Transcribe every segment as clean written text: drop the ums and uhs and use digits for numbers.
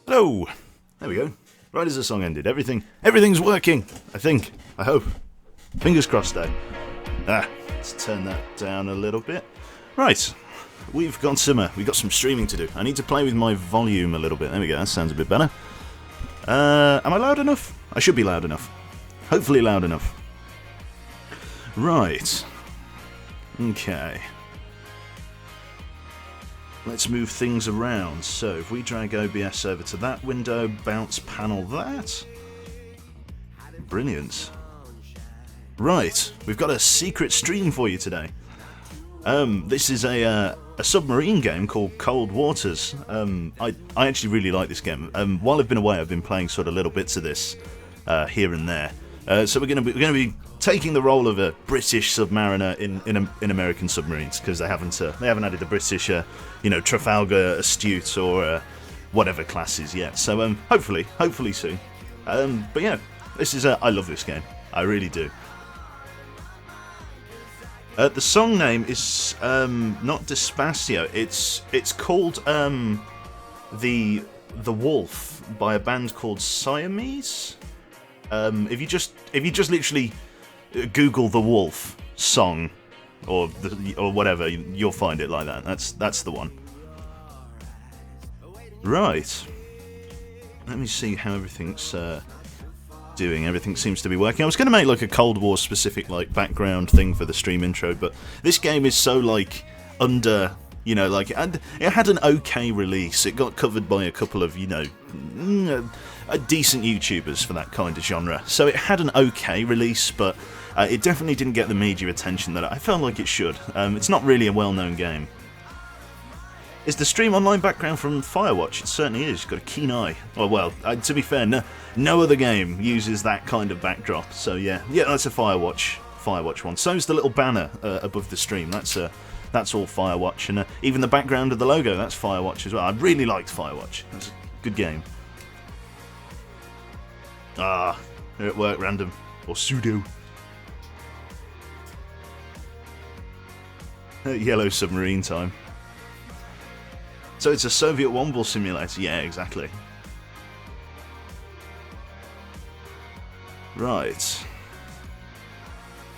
Hello! There we go. Right as the song ended. Everything's working, I think. I hope. Fingers crossed, though. Let's turn that down a little bit. Right. We've got some streaming to do. I need to play with my volume a little bit. There we go. That sounds a bit better. Am I loud enough? I should be loud enough. Hopefully loud enough. Right. Okay. Let's move things around. So if we drag OBS over to that window, bounce panel that. Brilliant. Right, we've got a secret stream for you today. This is a submarine game called Cold Waters. I actually really like this game. While I've been away, I've been playing sort of little bits of this here and there. So we're going to be taking the role of a British submariner in American submarines, because they haven't added the British Trafalgar Astute or whatever classes yet. So hopefully soon. But yeah, this is I love this game. I really do. The song name is not Despacio. It's called the Wolf by a band called Siamese. If you just literally Google the Wolf song or whatever, you'll find it like that. That's the one. Right. Let me see how everything's doing. Everything seems to be working. I was going to make like a Cold War specific like background thing for the stream intro, but this game is so like under, and it had an okay release. It got covered by a couple of decent YouTubers for that kind of genre, so it had an okay release, but it definitely didn't get the media attention that I felt like it should. It's not really a well-known game. Is the stream online background from Firewatch? It certainly is. Got a keen eye. Oh well, to be fair, no other game uses that kind of backdrop. So yeah, that's a Firewatch one. So's the little banner above the stream. That's all Firewatch, and even the background of the logo, that's Firewatch as well. I really liked Firewatch. It's a good game. Here at work, random or sudo. Yellow submarine time. So it's a Soviet Womble simulator. Yeah, exactly. Right,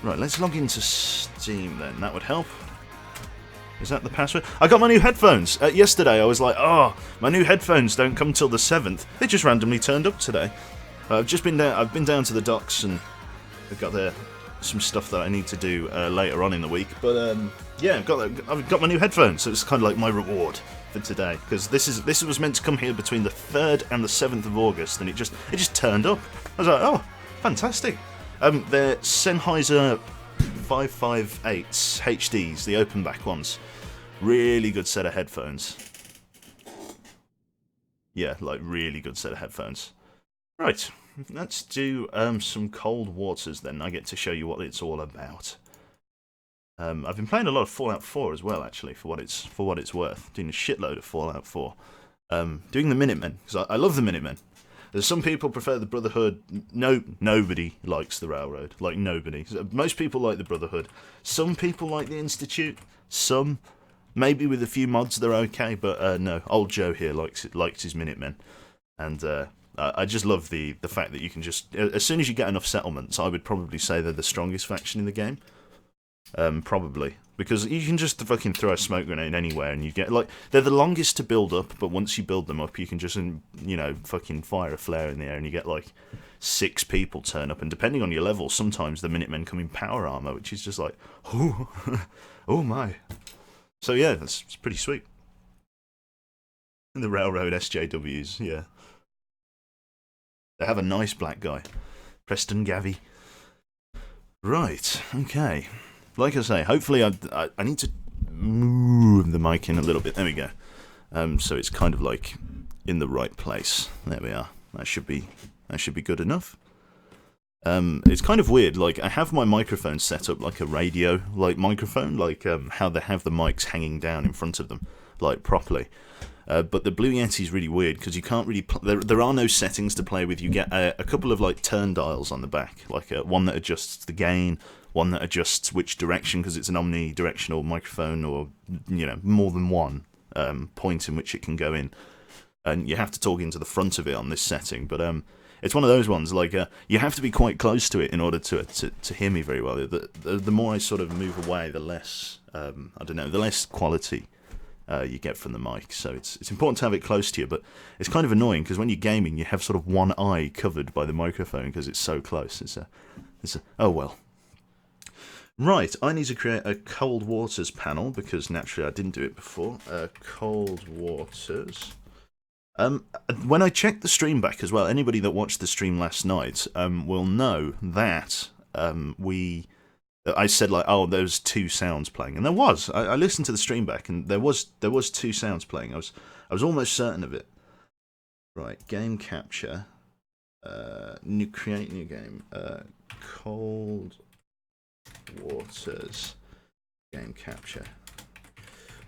let's log into Steam then. That would help. Is that the password? I got my new headphones. Yesterday I was like, oh, my new headphones don't come till the 7th. They just randomly turned up today. I've been down to the docks and I've got some stuff that I need to do later on in the week. But yeah, I've got my new headphones, so it's kind of like my reward for today, because this was meant to come here between the 3rd and the 7th of August, and it just turned up. I was like, oh, fantastic. They're Sennheiser 558s HDs, the open back ones. Really good set of headphones. Yeah, like really good set of headphones. Right, let's do some Cold Waters then. I get to show you what it's all about. I've been playing a lot of Fallout 4 as well, actually, for what it's worth. Doing a shitload of Fallout 4. Doing the Minutemen, because I love the Minutemen. There's some people prefer the Brotherhood. Nobody likes the Railroad. Like, nobody. Most people like the Brotherhood. Some people like the Institute. Some, maybe with a few mods, they're okay. But no, old Joe here likes his Minutemen. And I just love the fact that you can just... As soon as you get enough settlements, I would probably say they're the strongest faction in the game. Probably. Because you can just fucking throw a smoke grenade anywhere and you get, like, they're the longest to build up, but once you build them up, you can just, you know, fucking fire a flare in the air and you get, like, 6 people turn up. And depending on your level, sometimes the Minutemen come in power armor, which is just like, oh, oh my. So yeah, it's pretty sweet. And the Railroad SJWs, yeah. They have a nice black guy. Preston Gavy. Right, okay. Like I say, hopefully I need to move the mic in a little bit. There we go. So it's kind of like in the right place. There we are. That should be good enough. It's kind of weird. Like, I have my microphone set up like a radio like microphone, like how they have the mics hanging down in front of them, like properly. But the Blue Yeti is really weird because you can't really... There are no settings to play with. You get a couple of like turn dials on the back, like one that adjusts the gain, one that adjusts which direction because it's an omnidirectional microphone, or, you know, more than one point in which it can go in. And you have to talk into the front of it on this setting. But it's one of those ones, like, you have to be quite close to it in order to hear me very well. The more I sort of move away, the less, I don't know, the less quality you get from the mic. So it's important to have it close to you, but it's kind of annoying because when you're gaming, you have sort of one eye covered by the microphone because it's so close. It's a oh well. Right, I need to create a Cold Waters panel because naturally I didn't do it before. Cold Waters. When I checked the stream back as well, anybody that watched the stream last night will know that I said, like, oh, there's 2 sounds playing, and there was. I listened to the stream back, and there was 2 sounds playing. I was almost certain of it. Right, game capture. Create new game. Cold Waters game capture.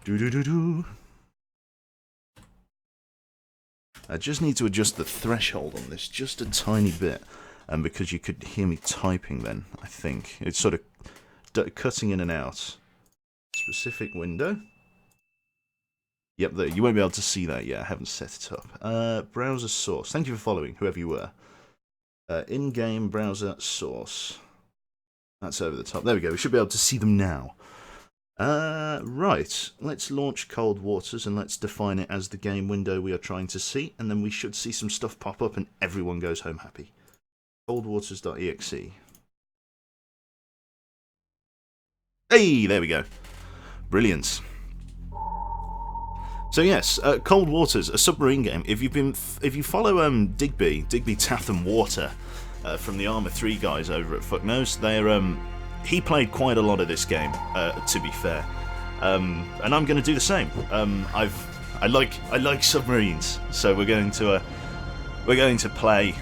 Do. I just need to adjust the threshold on this just a tiny bit, and because you could hear me typing then, I think. It's sort of cutting in and out. Specific window. Yep, there, you won't be able to see that yet, I haven't set it up. Browser source. Thank you for following, whoever you were. In-game browser source. That's over the top. There we go, we should be able to see them now. Right, let's launch Cold Waters and let's define it as the game window we are trying to see, and then we should see some stuff pop up and everyone goes home happy. Coldwaters.exe. Hey, there we go. Brilliant. So yes, Cold Waters, a submarine game. If you follow Digby Tatham Water from the Arma 3 guys over at Fucknose, he played quite a lot of this game, to be fair, and I'm going to do the same. I like submarines, so we're going to play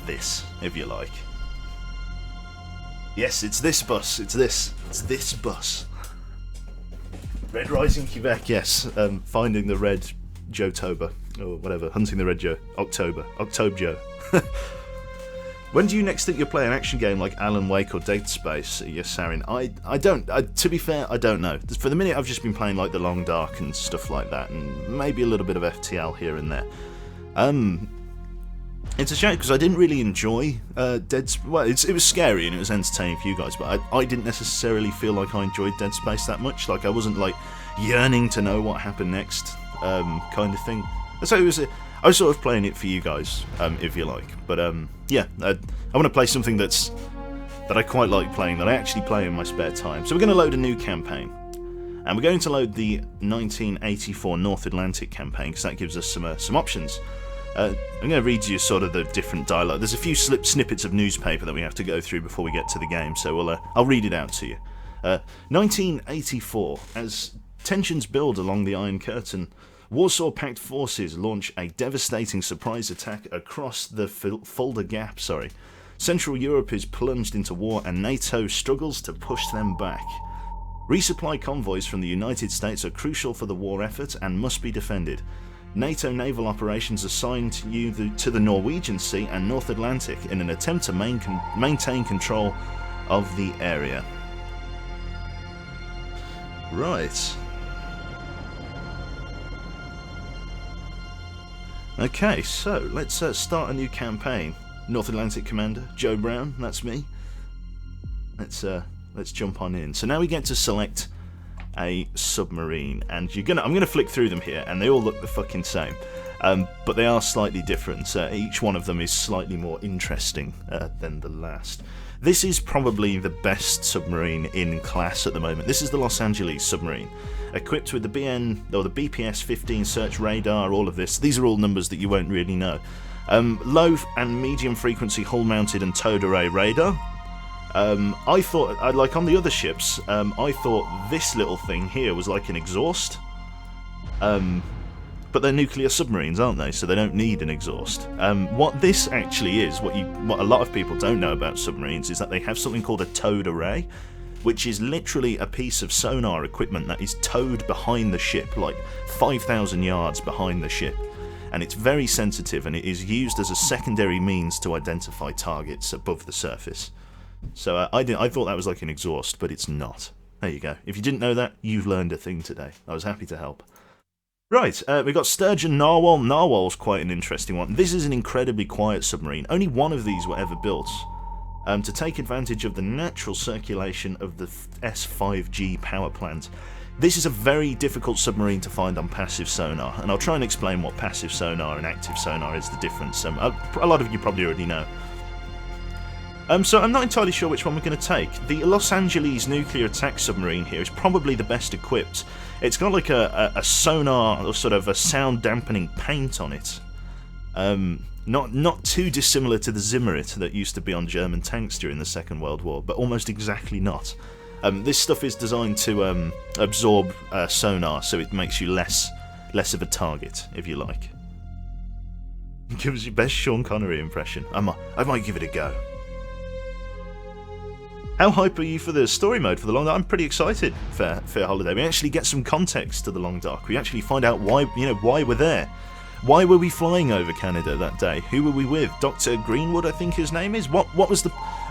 this, if you like. Yes, it's this bus. It's this bus. Red Rising Quebec. Yes, finding the Red Joe Tober or whatever, hunting the Red Joe. October Joe. When do you next think you'll play an action game like Alan Wake or Dead Space? Yes, Sarin. I don't. To be fair, I don't know. For the minute, I've just been playing like The Long Dark and stuff like that, and maybe a little bit of FTL here and there. It's a shame because I didn't really enjoy Dead Space. Well, it was scary and it was entertaining for you guys, but I didn't necessarily feel like I enjoyed Dead Space that much. Like, I wasn't like yearning to know what happened next, kind of thing. So I was sort of playing it for you guys, if you like. But yeah, I want to play something that I quite like playing, that I actually play in my spare time. So we're going to load a new campaign. And we're going to load the 1984 North Atlantic campaign, because that gives us some options. I'm going to read you sort of the different dialogue. There's a few snippets of newspaper that we have to go through before we get to the game, so I'll read it out to you. 1984. As tensions build along the Iron Curtain, Warsaw Pact forces launch a devastating surprise attack across the Fulda Gap. Central Europe is plunged into war, and NATO struggles to push them back. Resupply convoys from the United States are crucial for the war effort and must be defended. NATO naval operations assigned to the Norwegian Sea and North Atlantic in an attempt to maintain control of the area. Right. Okay, so let's start a new campaign. North Atlantic Commander, Joe Brown, that's me. Let's jump on in. So now we get to select a submarine, and I'm gonna flick through them here, and they all look the fucking same, but they are slightly different. Each one of them is slightly more interesting than the last. This is probably the best submarine in class at the moment. This is the Los Angeles submarine, equipped with the BPS-15 search radar. All of this. These are all numbers that you won't really know. Low and medium frequency hull-mounted and towed array radar. I thought, like on the other ships, I thought this little thing here was like an exhaust. But they're nuclear submarines, aren't they? So they don't need an exhaust. What this actually is, what a lot of people don't know about submarines, is that they have something called a towed array, which is literally a piece of sonar equipment that is towed behind the ship, like 5,000 yards behind the ship. And it's very sensitive, and it is used as a secondary means to identify targets above the surface. So I thought that was like an exhaust, but it's not. There you go. If you didn't know that, you've learned a thing today. I was happy to help. Right, we've got Sturgeon Narwhal. Narwhal's quite an interesting one. This is an incredibly quiet submarine. Only one of these were ever built. To take advantage of the natural circulation of the S5G power plant. This is a very difficult submarine to find on passive sonar, and I'll try and explain what passive sonar and active sonar is, the difference. A lot of you probably already know. So I'm not entirely sure which one we're going to take. The Los Angeles nuclear attack submarine here is probably the best equipped. It's got like a sonar, or sort of a sound dampening paint on it. Not too dissimilar to the Zimmerit that used to be on German tanks during the Second World War, but almost exactly not. This stuff is designed to absorb sonar, so it makes you less of a target, if you like. Give us your best Sean Connery impression. I might give it a go. How hype are you for the story mode for the Long Dark? I'm pretty excited for Fair Holiday. We actually get some context to the Long Dark. We actually find out why we're there. Why were we flying over Canada that day? Who were we with? Dr. Greenwood, I think his name is?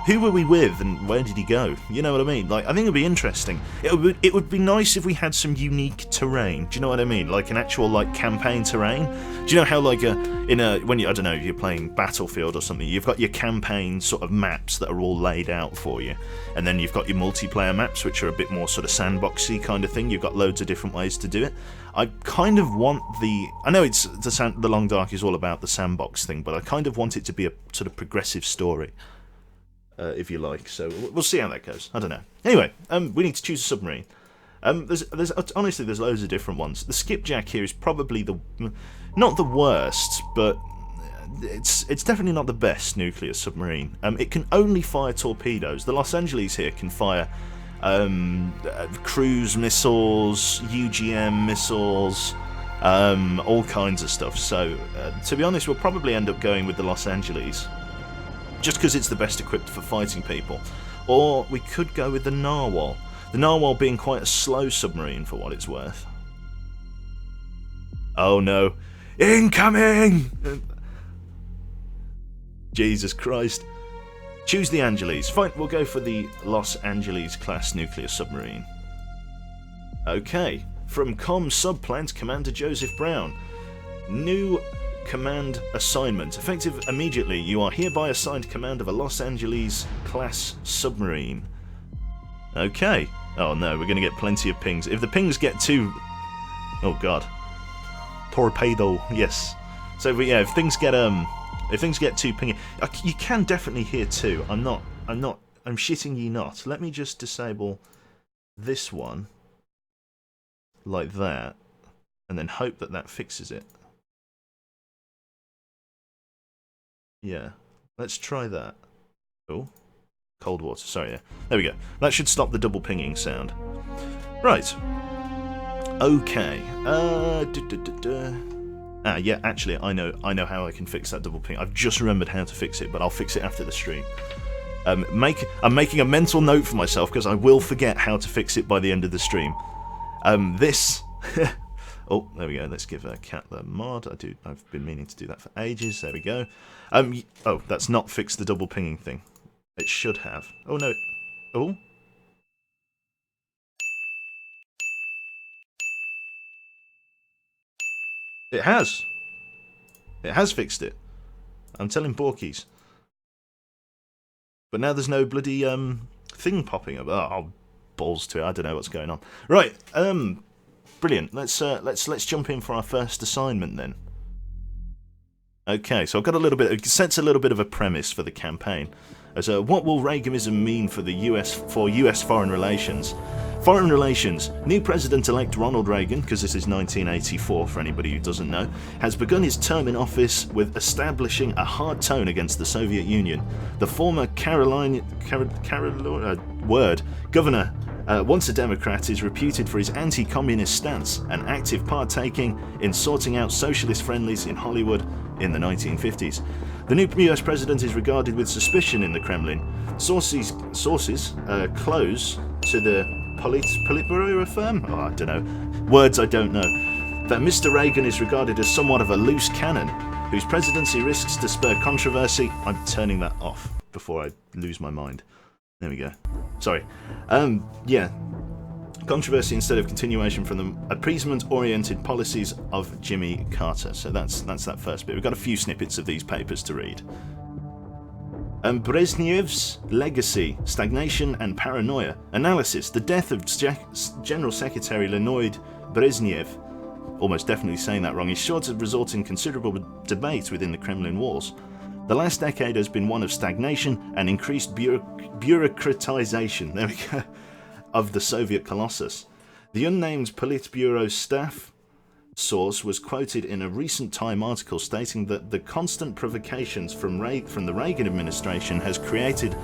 Who were we with, and where did he go? You know what I mean? Like, I think it'd be interesting. It would be nice if we had some unique terrain. Do you know what I mean? Like an actual like campaign terrain. Do you know how like when you're playing Battlefield or something, you've got your campaign sort of maps that are all laid out for you, and then you've got your multiplayer maps, which are a bit more sort of sandboxy kind of thing. You've got loads of different ways to do it. I kind of want I know it's the Long Dark is all about the sandbox thing, but I kind of want it to be a sort of progressive story. If you like, so we'll see how that goes. I don't know. Anyway, we need to choose a submarine. Honestly, there's loads of different ones. The Skipjack here is probably not the worst, but it's definitely not the best nuclear submarine. It can only fire torpedoes. The Los Angeles here can fire cruise missiles, UGM missiles, all kinds of stuff. So, to be honest, we'll probably end up going with the Los Angeles, just because it's the best equipped for fighting people. Or we could go with the Narwhal. The Narwhal being quite a slow submarine for what it's worth. Oh no. Incoming! Jesus Christ. Choose the Angeles. Fine, we'll go for the Los Angeles class nuclear submarine. Okay. From Com Subplant, Commander Joseph Brown. New command assignment. Effective immediately, you are hereby assigned command of a Los Angeles class submarine. Okay. Oh no, we're going to get plenty of pings. If the pings get too... Oh god. Torpedo, yes. So yeah, if things get too pingy... You can definitely hear two. I'm shitting ye not. Let me just disable this one. Like that. And then hope that that fixes it. Yeah. Let's try that. Oh. Cold water, sorry, yeah. There we go. That should stop the double pinging sound. Right. Okay. Yeah, actually, I know how I can fix that double ping. I've just remembered how to fix it, but I'll fix it after the stream. I'm making a mental note for myself because I will forget how to fix it by the end of the stream. This... Oh, there we go. Let's give Cat the mod. I've been meaning to do that for ages. There we go. Oh, that's not fixed the double pinging thing. It should have. Oh no. Oh. It has. It has fixed it. I'm telling Borkies. But now there's no bloody thing popping up. Oh, balls to it. I don't know what's going on. Right. Brilliant. Let's jump in for our first assignment then. Okay, so I've got it sets a little bit of a premise for the campaign. As what will Reaganism mean for the US foreign relations? Foreign relations. New President-elect Ronald Reagan, because this is 1984 for anybody who doesn't know, has begun his term in office with establishing a hard tone against the Soviet Union. The former governor, once a Democrat, is reputed for his anti-communist stance and active partaking in sorting out socialist friendlies in Hollywood in the 1950s. The new US president is regarded with suspicion in the Kremlin. Sources close to the Politburo affirm, I don't know, words I don't know, that Mr. Reagan is regarded as somewhat of a loose cannon, whose presidency risks to spur controversy. I'm turning that off before I lose my mind. There we go. Sorry. Yeah. Controversy instead of continuation from the appeasement-oriented policies of Jimmy Carter. So that's that first bit. We've got a few snippets of these papers to read. Brezhnev's legacy, stagnation and paranoia. Analysis. The death of General Secretary Leonid Brezhnev, almost definitely saying that wrong, is sure to result in considerable debate within the Kremlin walls. The last decade has been one of stagnation and increased bureaucratization, there we go, of the Soviet colossus. The unnamed Politburo staff source was quoted in a recent Time article stating that the constant provocations from the Reagan administration has created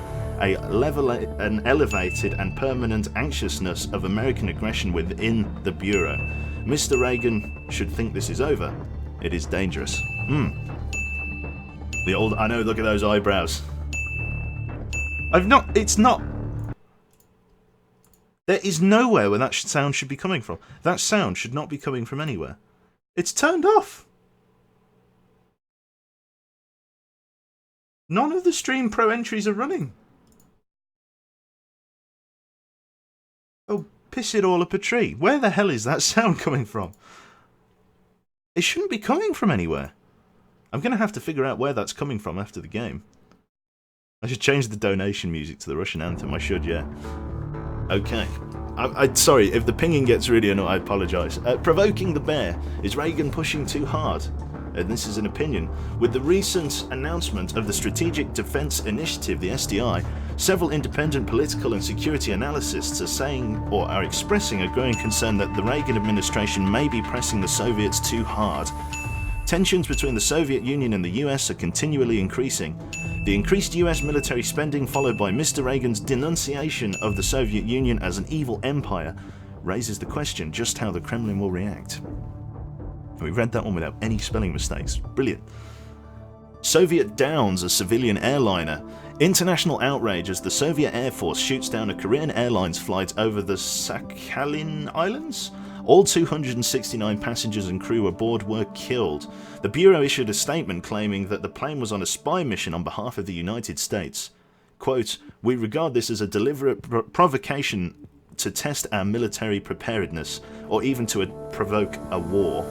an elevated and permanent anxiousness of American aggression within the Bureau. Mr. Reagan should think this is over. It is dangerous. I know, look at those eyebrows. It's not. There is nowhere where that sound should be coming from. That sound should not be coming from anywhere. It's turned off. None of the Stream Pro entries are running. Oh, piss it all up a tree. Where the hell is that sound coming from? It shouldn't be coming from anywhere. I'm going to have to figure out where that's coming from after the game. I should change the donation music to the Russian anthem. I should, yeah. Okay. I'm sorry, if the pinging gets really annoying, I apologise. Provoking the bear. Is Reagan pushing too hard? And this is an opinion. With the recent announcement of the Strategic Defence Initiative, the SDI, several independent political and security analysts are saying or are expressing a growing concern that the Reagan administration may be pressing the Soviets too hard. Tensions between the Soviet Union and the US are continually increasing. The increased US military spending, followed by Mr. Reagan's denunciation of the Soviet Union as an evil empire, raises the question just how the Kremlin will react. We read that one without any spelling mistakes. Brilliant. Soviet downs a civilian airliner. International outrage as the Soviet Air Force shoots down a Korean Airlines flight over the Sakhalin Islands. All 269 passengers and crew aboard were killed. The Bureau issued a statement claiming that the plane was on a spy mission on behalf of the United States. Quote, "We regard this as a deliberate provocation to test our military preparedness, or even to provoke a war."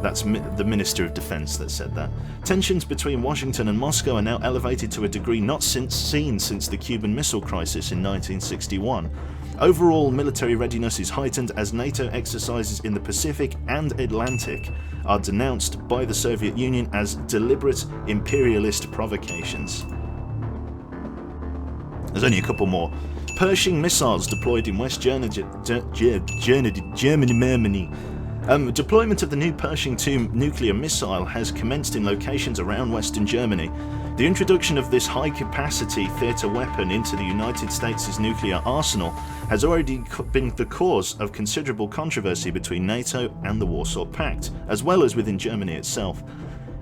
That's the Minister of Defense that said that. Tensions between Washington and Moscow are now elevated to a degree not seen since the Cuban Missile Crisis in 1961. Overall military readiness is heightened as NATO exercises in the Pacific and Atlantic are denounced by the Soviet Union as deliberate imperialist provocations. There's only a couple more. Pershing missiles deployed in West Germany. Deployment of the new Pershing II nuclear missile has commenced in locations around Western Germany. The introduction of this high-capacity theatre weapon into the United States' nuclear arsenal has already been the cause of considerable controversy between NATO and the Warsaw Pact, as well as within Germany itself.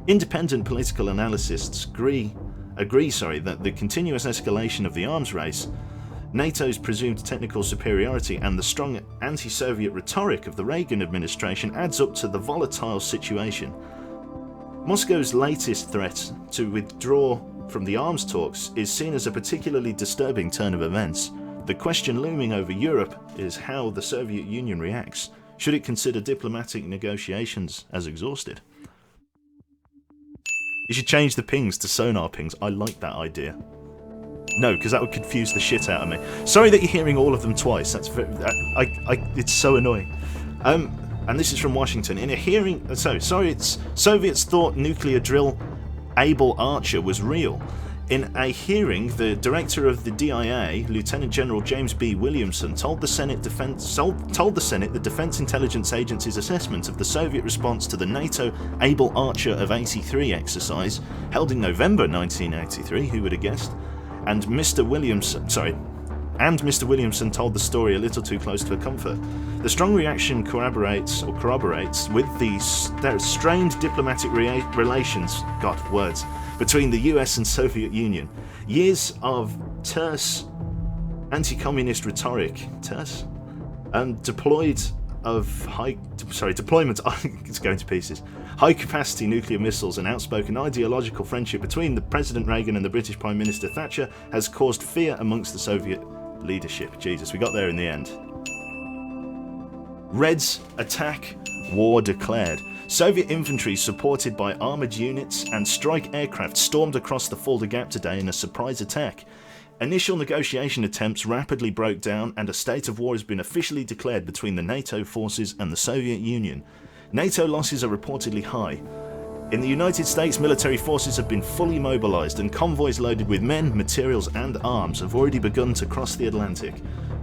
Independent political analysts agree that the continuous escalation of the arms race, NATO's presumed technical superiority, and the strong anti-Soviet rhetoric of the Reagan administration adds up to the volatile situation. Moscow's latest threat to withdraw from the arms talks is seen as a particularly disturbing turn of events. The question looming over Europe is how the Soviet Union reacts. Should it consider diplomatic negotiations as exhausted? You should change the pings to sonar pings. I like that idea. No, because that would confuse the shit out of me. Sorry that you're hearing all of them twice. That's it's so annoying. And this is from Washington. In a hearing, Soviets thought nuclear drill Able Archer was real. In a hearing, the director of the DIA, Lieutenant General James B. Williamson, told the Senate the Defense Intelligence Agency's assessment of the Soviet response to the NATO Able Archer of 83 exercise, held in November 1983, who would have guessed, and Mr. Williamson told the story a little too close to comfort. The strong reaction corroborates with the strained diplomatic relations, between the US and Soviet Union. Years of terse anti-communist rhetoric, deployment it's going to pieces. High-capacity nuclear missiles and outspoken ideological friendship between the President Reagan and the British Prime Minister Thatcher has caused fear amongst the Soviet leadership. Jesus, we got there in the end. Reds attack, war declared. Soviet infantry supported by armoured units and strike aircraft stormed across the Fulda Gap today in a surprise attack. Initial negotiation attempts rapidly broke down and a state of war has been officially declared between the NATO forces and the Soviet Union. NATO losses are reportedly high. In the United States, military forces have been fully mobilized and convoys loaded with men, materials and arms have already begun to cross the Atlantic.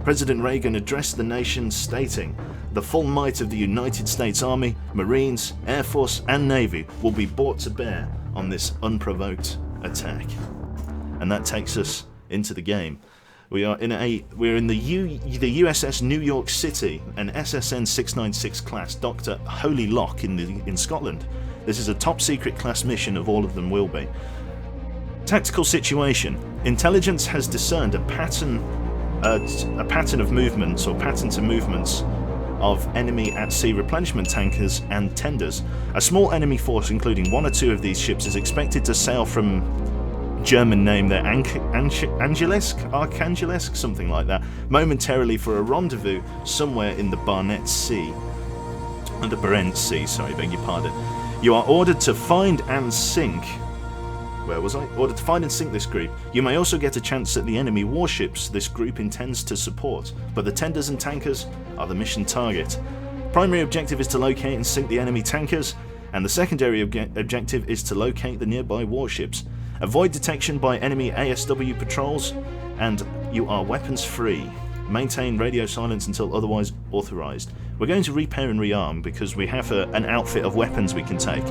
President Reagan addressed the nation stating, "The full might of the United States Army, Marines, Air Force and Navy will be brought to bear on this unprovoked attack." And that takes us into the game. We're in the USS New York City, an SSN 696 class docked at Holy Loch in Scotland. This is a top secret class mission, of all of them will be. Tactical situation. Intelligence has discerned a pattern of movements or pattern to movements of enemy at-sea replenishment tankers and tenders. A small enemy force, including one or two of these ships, is expected to sail from German name there, Archangelisk, something like that, momentarily for a rendezvous somewhere in the Barents Sea. Beg your pardon. You are ordered to find and sink. Ordered to find and sink this group. You may also get a chance at the enemy warships this group intends to support, but the tenders and tankers are the mission target. Primary objective is to locate and sink the enemy tankers, and the secondary objective is to locate the nearby warships. Avoid detection by enemy ASW patrols, and you are weapons free. Maintain radio silence until otherwise authorized. We're going to repair and rearm because we have an outfit of weapons we can take.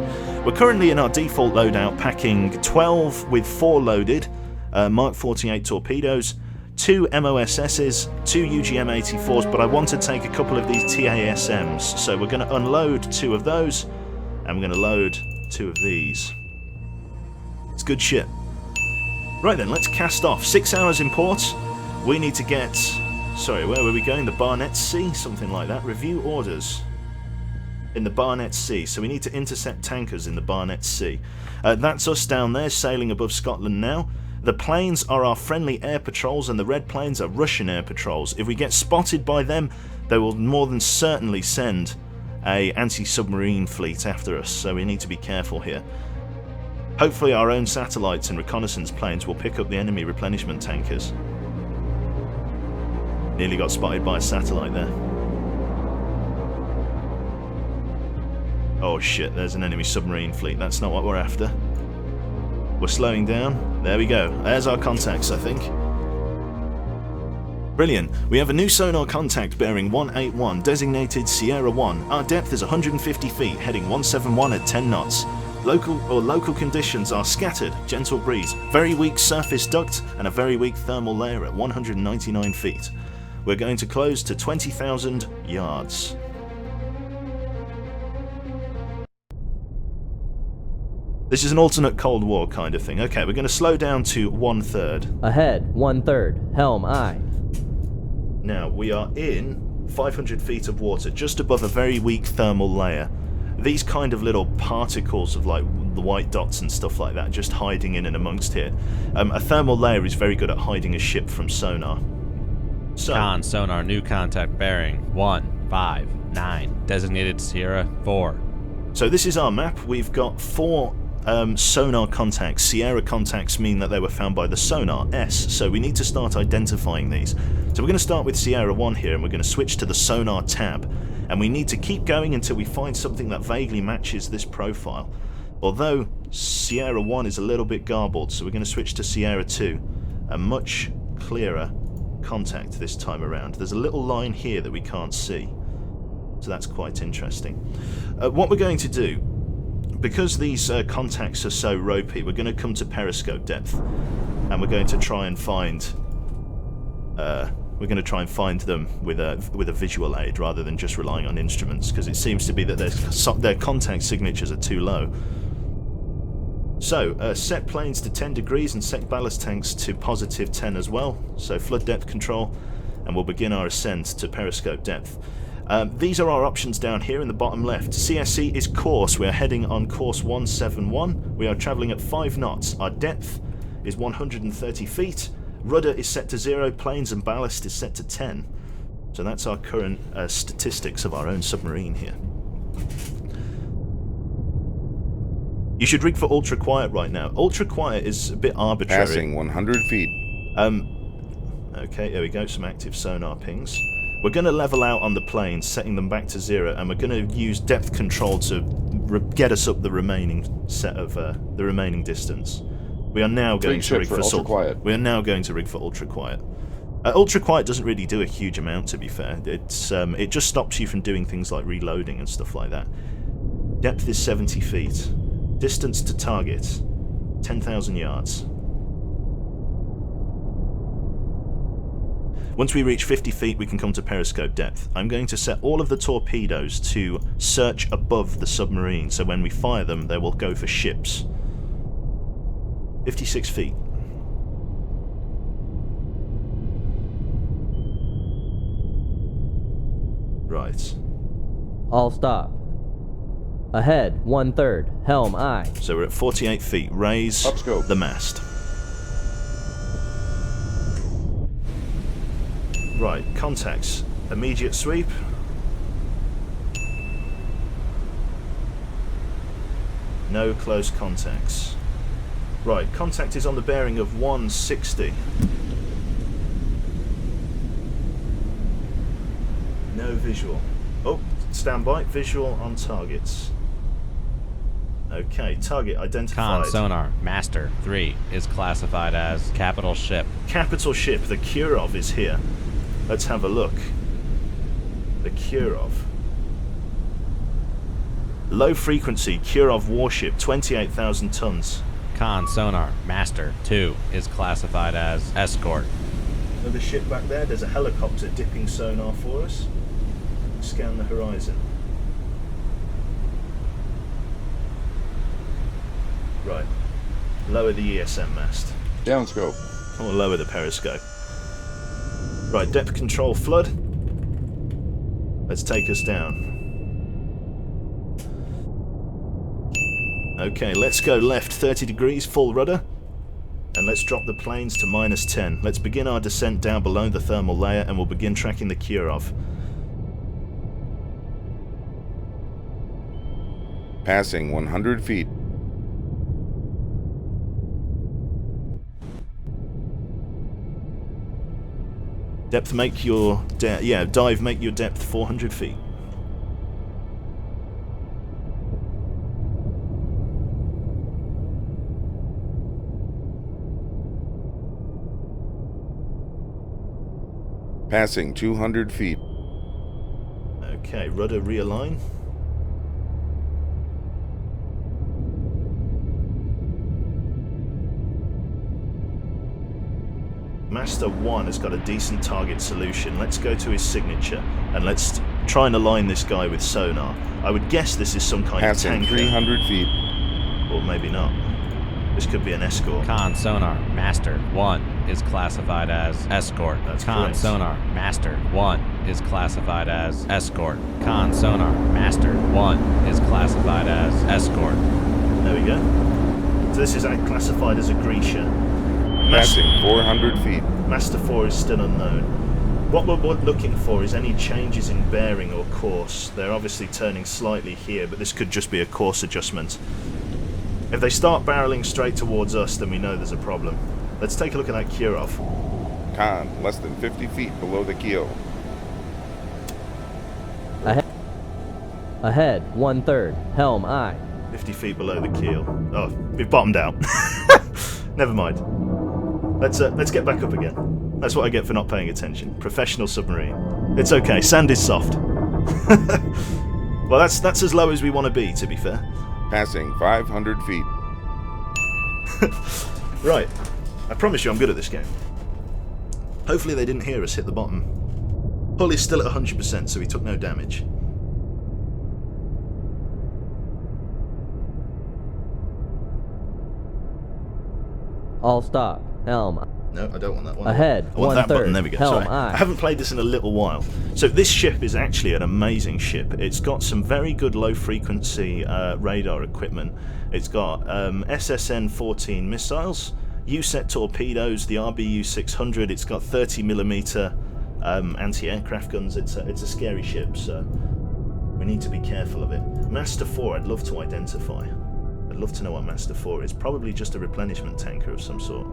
We're currently in our default loadout packing 12 with 4 loaded Mark 48 torpedoes, 2 MOSS's, 2 UGM-84s, but I want to take a couple of these TASMs, so we're going to unload 2 of those and we're going to load 2 of these. It's good shit. Right then, let's cast off. 6 hours in port. We need to get... Sorry, where were we going? The Barents Sea? Something like that. Review orders. In the Barents Sea. So we need to intercept tankers in the Barents Sea. That's us down there, sailing above Scotland now. The planes are our friendly air patrols, and the red planes are Russian air patrols. If we get spotted by them, they will more than certainly send a anti-submarine fleet after us, so we need to be careful here. Hopefully our own satellites and reconnaissance planes will pick up the enemy replenishment tankers. Nearly got spotted by a satellite there. Oh shit, there's an enemy submarine fleet. That's not what we're after. We're slowing down. There we go. There's our contacts, I think. Brilliant. We have a new sonar contact bearing 181, designated Sierra 1. Our depth is 150 feet, heading 171 at 10 knots. Local conditions are scattered, gentle breeze, very weak surface duct, and a very weak thermal layer at 199 feet. We're going to close to 20,000 yards. This is an alternate Cold War kind of thing. Okay, we're going to slow down to 1/3. Ahead, 1/3. Helm aye. Now, we are in 500 feet of water, just above a very weak thermal layer. These kind of little particles of like the white dots and stuff like that, just hiding in and amongst here. A thermal layer is very good at hiding a ship from sonar. So, Con sonar, new contact bearing 159, designated Sierra 4. So this is our map. We've got 4 sonar contacts. Sierra contacts mean that they were found by the sonar, S, so we need to start identifying these. So we're going to start with Sierra 1 here, and we're going to switch to the sonar tab, and we need to keep going until we find something that vaguely matches this profile. Although Sierra 1 is a little bit garbled, so we're going to switch to Sierra 2, a much clearer contact this time around. There's a little line here that we can't see, so that's quite interesting. What we're going to do, because these contacts are so ropey, we're going to come to periscope depth, and we're going to try and find them with a visual aid rather than just relying on instruments, because it seems to be that their contact signatures are too low. So set planes to 10 degrees and set ballast tanks to positive 10 as well. So flood depth control, and we'll begin our ascent to periscope depth. These are our options down here in the bottom left. CSC is course. We are heading on course 171. We are travelling at 5 knots. Our depth is 130 feet. Rudder is set to 0. Planes and ballast is set to 10. So that's our current statistics of our own submarine here. You should rig for ultra quiet right now. Ultra quiet is a bit arbitrary. Passing 100 feet. Okay, there we go. Some active sonar pings. We're going to level out on the planes, setting them back to 0, and we're going to use depth control to get us up the remaining set of the remaining distance. We are now going to rig for ultra quiet. We are now going to rig for ultra quiet. Ultra quiet doesn't really do a huge amount, to be fair. It just stops you from doing things like reloading and stuff like that. Depth is 70 feet. Distance to target 10,000 yards. Once we reach 50 feet, we can come to periscope depth. I'm going to set all of the torpedoes to search above the submarine, so when we fire them, they will go for ships. 56 feet. Right. All stop. Ahead, 1/3. Helm aye. So we're at 48 feet. Raise Upscope. the mast. Right, contacts. Immediate sweep. No close contacts. Right, contact is on the bearing of 160. No visual. Oh, stand by. Visual on targets. Okay, target identified. Con sonar, Master 3 is classified as capital ship. Capital ship, the Kurov is here. Let's have a look. The Kurov. Low frequency Kurov warship, 28,000 tons. Con sonar, Master 2 is classified as escort. Another ship back there. There's a helicopter dipping sonar for us. Scan the horizon. Right. Lower the ESM mast. Downscope. Or lower the periscope. Right, depth control flood. Let's take us down. Okay, let's go left 30 degrees, full rudder. And let's drop the planes to -10. Let's begin our descent down below the thermal layer, and we'll begin tracking the Kurov. Passing 100 feet. Depth, make your dive, make your depth 400 feet. Passing 200 feet. Okay, rudder realign. Master 1 has got a decent target solution. Let's go to his signature and let's try and align this guy with sonar. I would guess this is some kind Passing of tanker. 300 feet. Or maybe not. This could be an escort. Con sonar master 1 is classified as escort. That's Con correct. sonar master 1 is classified as escort. Con sonar master 1 is classified as escort. There we go. So this is classified as a Grisha. Passing 400 feet. Master 4 is still unknown. What we're looking for is any changes in bearing or course. They're obviously turning slightly here, but this could just be a course adjustment. If they start barreling straight towards us, then we know there's a problem. Let's take a look at that Kirov. Con, less than 50 feet below the keel. Ahead, 1/3. Helm aye. 50 feet below the keel. Oh, we've bottomed out. Never mind. Let's get back up again. That's what I get for not paying attention. Professional submarine. It's okay, sand is soft. Well, that's as low as we want to be, to be fair. Passing 500 feet. Right. I promise you I'm good at this game. Hopefully they didn't hear us hit the bottom. Hull is still at 100%, so he took no damage. All stop. Helm. No, I don't want that one. Ahead, I want that 1/3. button. There we go. Helm Sorry. aye. I haven't played this in a little while. So this ship is actually an amazing ship. It's got some very good low-frequency radar equipment. It's got SSN-14 missiles, USET torpedoes, the RBU-600. It's got 30mm anti-aircraft guns. It's a scary ship, so we need to be careful of it. Master 4, I'd love to identify. I'd love to know what Master 4 is. Probably just a replenishment tanker of some sort.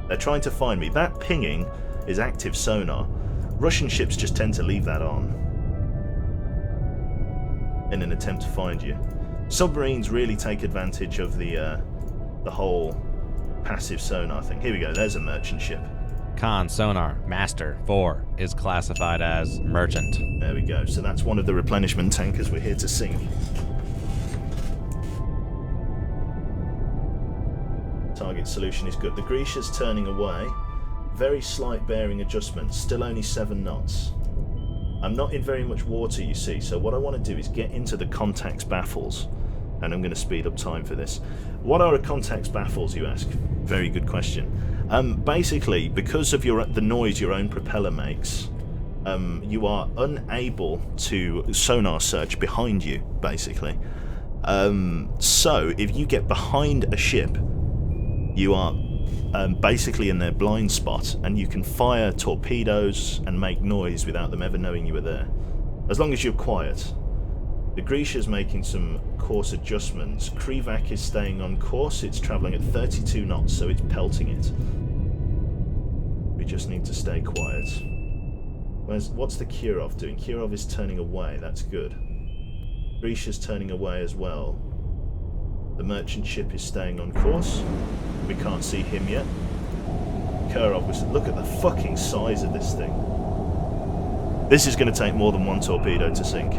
They're trying to find me. That pinging is active sonar. Russian ships just tend to leave that on in an attempt to find you. Submarines really take advantage of the whole passive sonar thing. Here we go. There's a merchant ship. Con sonar master 4 is classified as merchant. There we go. So that's one of the replenishment tankers we're here to sink. Target solution is good. The Grisha's turning away. Very slight bearing adjustment. Still only 7 knots. I'm not in very much water, you see, so what I want to do is get into the contacts baffles. And I'm going to speed up time for this. What are a contacts baffles, you ask? Very good question. Basically, because of the noise your own propeller makes, you are unable to sonar search behind you, basically. So, if you get behind a ship, you are basically in their blind spot, and you can fire torpedoes and make noise without them ever knowing you were there. As long as you're quiet. The Grisha's making some course adjustments. Krivac is staying on course. It's travelling at 32 knots, so it's pelting it. We just need to stay quiet. What's the Kirov doing? Kirov is turning away. That's good. Grisha's turning away as well. The merchant ship is staying on course. We can't see him yet. Kirov was... Look at the fucking size of this thing. This is going to take more than one torpedo to sink.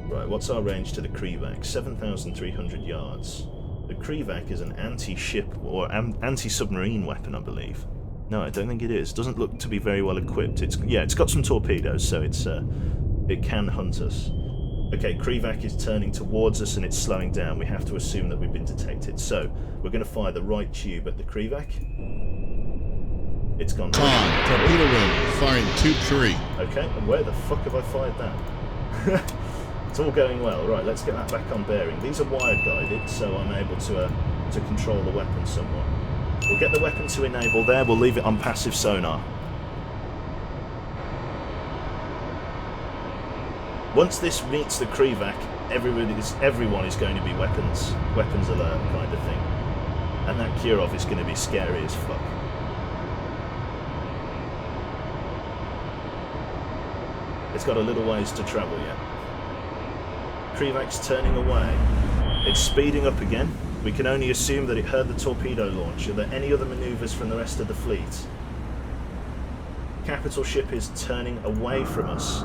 Right, what's our range to the Krivac? 7,300 yards. The Krivac is an anti-ship or anti-submarine weapon, I believe. No, I don't think it is. Doesn't look to be very well equipped. It's got some torpedoes, so it can hunt us. Okay, Krivac is turning towards us and it's slowing down. We have to assume that we've been detected. So we're going to fire the right tube at the Krivac. It's gone. Con, torpedo wind, firing tube 3. Okay, and where the fuck have I fired that? It's all going well. Right, let's get that back on bearing. These are wire guided, so I'm able to to control the weapon somewhat. We'll get the weapon to enable there, we'll leave it on passive sonar. Once this meets the Krivac, everyone is going to be weapons alert kind of thing. And that Kirov is going to be scary as fuck. It's got a little ways to travel yet. Krivac's turning away. It's speeding up again. We can only assume that it heard the torpedo launch. Are there any other manoeuvres from the rest of the fleet? Capital ship is turning away from us.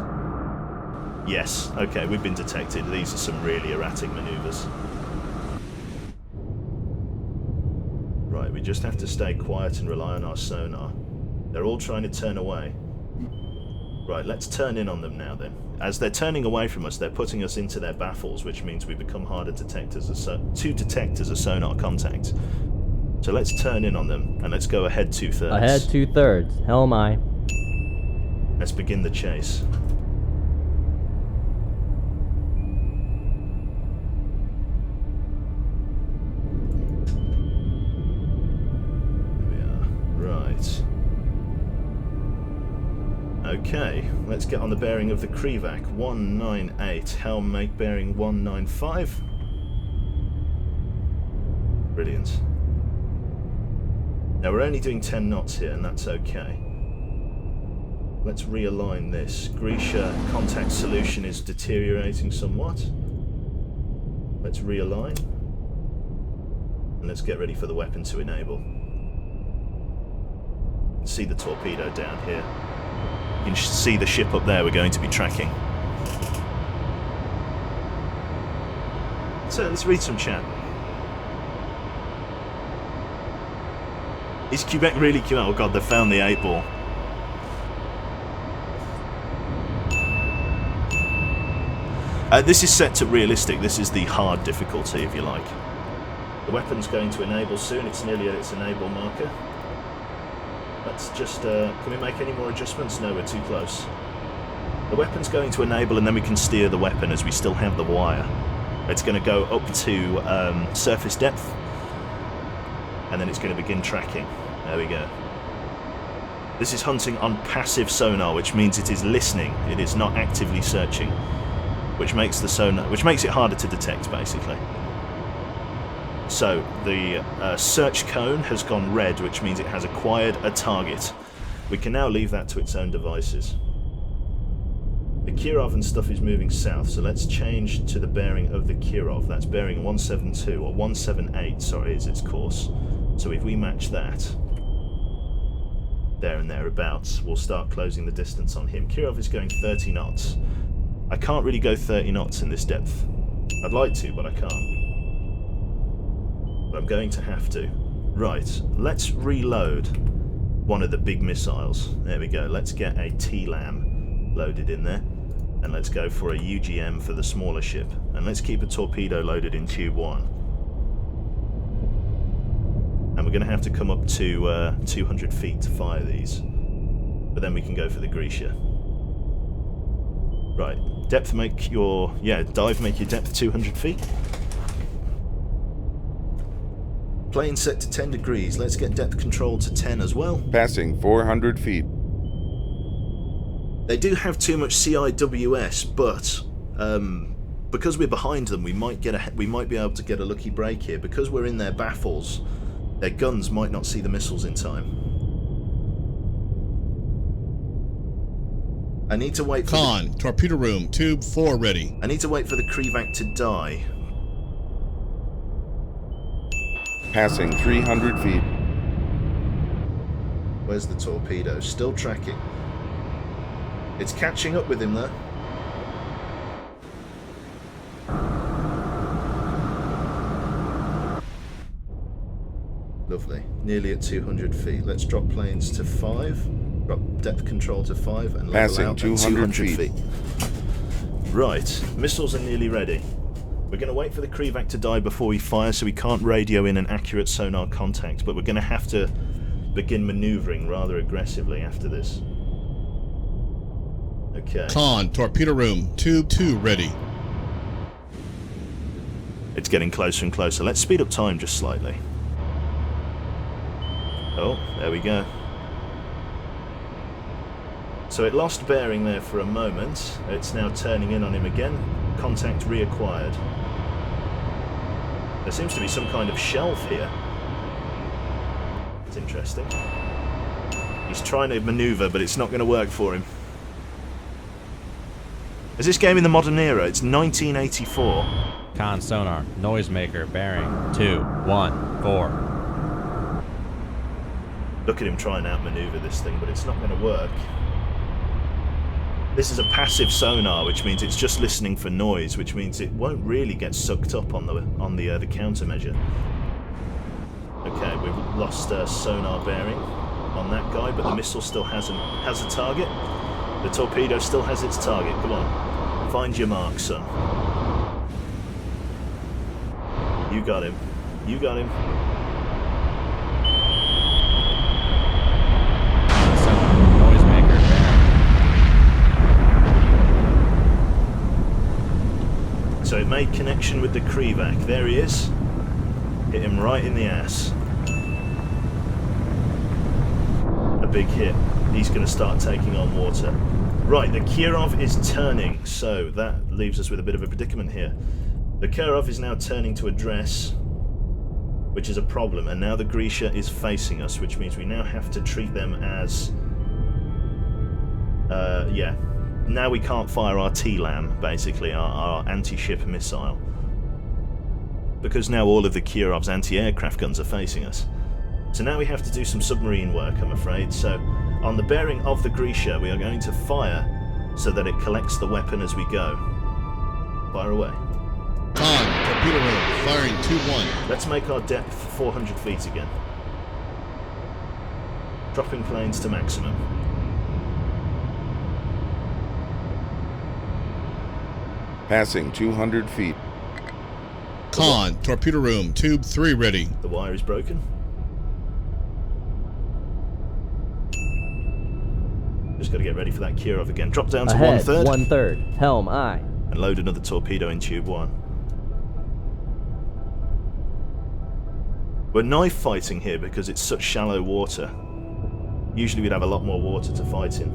Yes, okay, we've been detected. These are some really erratic manoeuvres. Right, we just have to stay quiet and rely on our sonar. They're all trying to turn away. Right, let's turn in on them now then. As they're turning away from us, they're putting us into their baffles, which means we become harder to detect as a sonar contact. So let's turn in on them, and let's go ahead 2/3. Ahead 2/3. Helm aye. Let's begin the chase. Right. Okay, let's get on the bearing of the Krivac. 198, helm make bearing 195. Brilliant. Now we're only doing 10 knots here, and that's okay. Let's realign this. Grisha contact solution is deteriorating somewhat. Let's realign. And let's get ready for the weapon to enable. See the torpedo down here. You can see the ship up there we're going to be tracking. So let's read some chat. Is Quebec really cute? Oh god, they found the 8-ball. This is set to realistic. This is the hard difficulty, if you like. The weapon's going to enable soon. It's nearly at its enable marker. Let's just, can we make any more adjustments? No, we're too close. The weapon's going to enable and then we can steer the weapon as we still have the wire. It's going to go up to surface depth and then it's going to begin tracking. There we go. This is hunting on passive sonar, which means it is listening. It is not actively searching, which makes it harder to detect, basically. So, the search cone has gone red, which means it has acquired a target. We can now leave that to its own devices. The Kirov and stuff is moving south, so let's change to the bearing of the Kirov. That's bearing 172, or 178, sorry, is its course. So if we match that, there and thereabouts, we'll start closing the distance on him. Kirov is going 30 knots. I can't really go 30 knots in this depth. I'd like to, but I can't. But I'm going to have to. Right, let's reload one of the big missiles. There we go. Let's get a T-LAM loaded in there. And let's go for a UGM for the smaller ship. And let's keep a torpedo loaded in Tube 1. And we're going to have to come up to 200 feet to fire these. But then we can go for the Grisha. Right, depth make your... yeah, dive make your depth 200 feet. Plane set to 10 degrees. Let's get depth control to 10 as well. Passing 400 feet. They do have too much CIWS, but because we're behind them, we might be able to get a lucky break here. Because we're in their baffles, their guns might not see the missiles in time. I need to wait for torpedo room, tube 4 ready. I need to wait for the Krivac to die. Passing 300 feet. Where's the torpedo? Still tracking. It's catching up with him though. Lovely. Nearly at 200 feet. Let's drop planes to 5. Drop depth control to 5 and level Passing out 200 at 200 feet. Right. Missiles are nearly ready. We're going to wait for the Krivac to die before we fire, so we can't radio in an accurate sonar contact, but we're going to have to begin manoeuvring rather aggressively after this. Okay. Torpedo room, tube 2 ready. It's getting closer and closer. Let's speed up time just slightly. Oh, there we go. So it lost bearing there for a moment. It's now turning in on him again. Contact reacquired. There seems to be some kind of shelf here. It's interesting. He's trying to maneuver, but it's not going to work for him. Is this game in the modern era? It's 1984. Con sonar, noisemaker, bearing 214. Look at him trying to outmaneuver this thing, but it's not going to work. This is a passive sonar, which means it's just listening for noise, which means it won't really get sucked up on the countermeasure. Okay, we've lost sonar bearing on that guy, but the missile still has a target. The torpedo still has its target. Come on, find your mark, son. You got him. You got him. Noisemaker, bearing. So it made connection with the Krevac. There he is. Hit him right in the ass. A big hit. He's going to start taking on water. Right, the Kirov is turning, so that leaves us with a bit of a predicament here. The Kirov is now turning to address, which is a problem, and now the Grisha is facing us, which means we now have to treat them as... yeah. Now we can't fire our T-LAM, basically, our anti-ship missile. Because now all of the Kirov's anti-aircraft guns are facing us. So now we have to do some submarine work, I'm afraid. So, on the bearing of the Grisha, we are going to fire so that it collects the weapon as we go. Fire away. Con, torpedo room, firing 2-1. Let's make our depth 400 feet again. Dropping planes to maximum. Passing 200 feet. Con, torpedo room, tube 3 ready. The wire is broken. Just got to get ready for that Kirov again. Drop down to Ahead, 1/3. 1/3. Helm, aye. And load another torpedo in tube 1. We're knife fighting here because it's such shallow water. Usually we'd have a lot more water to fight in.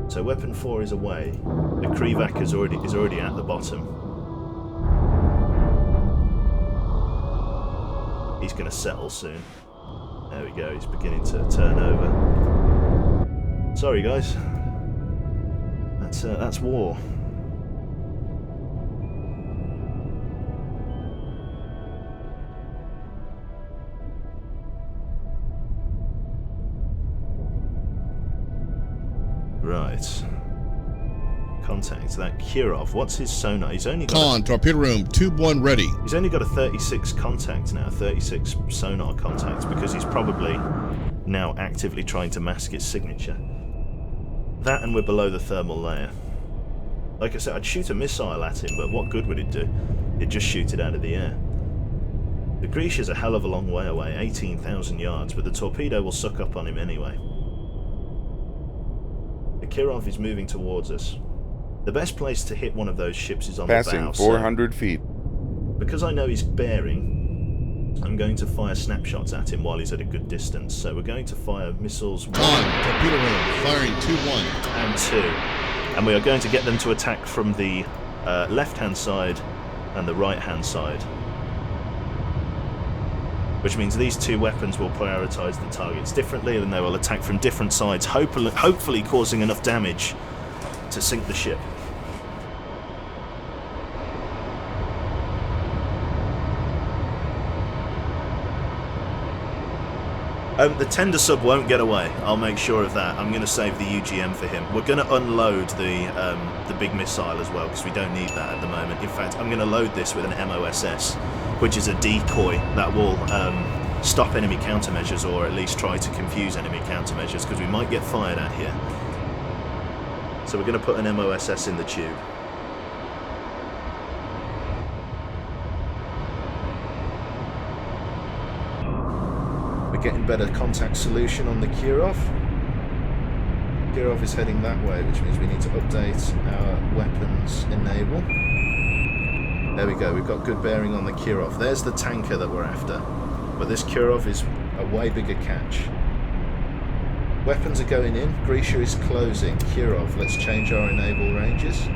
So weapon 4 is away. The Krevac is already at the bottom. He's going to settle soon. There we go, he's beginning to turn over. Sorry guys. That's war. Right. Contact that Kirov. What's his sonar? He's only got Con, torpedo room, tube 1 ready. He's only got a 36 contact now, 36 sonar contacts, because he's probably now actively trying to mask his signature. That, and we're below the thermal layer. Like I said, I'd shoot a missile at him, but what good would it do? It'd just shoot it out of the air. The Grisha's a hell of a long way away, 18,000 yards, but the torpedo will suck up on him anyway. The Kirov is moving towards us. The best place to hit one of those ships is on the bow. Passing 400 feet. Because I know his bearing, I'm going to fire snapshots at him while he's at a good distance. So we're going to fire missiles 1 Con, torpedo room, firing 2-1. and 2. And we are going to get them to attack from the left-hand side and the right-hand side. Which means these two weapons will prioritise the targets differently, and they will attack from different sides, hopefully causing enough damage to sink the ship. The tender sub won't get away. I'll make sure of that. I'm going to save the UGM for him. We're going to unload the big missile as well, because we don't need that at the moment. In fact, I'm going to load this with an MOSS, which is a decoy that will stop enemy countermeasures, or at least try to confuse enemy countermeasures, because we might get fired at here. So we're going to put an MOSS in the tube. We're getting better contact solution on the Kirov. Kirov is heading that way, which means we need to update our weapons enable. There we go, we've got good bearing on the Kirov. There's the tanker that we're after. But this Kirov is a way bigger catch. Weapons are going in, Grisha is closing. Kirov, let's change our enable ranges.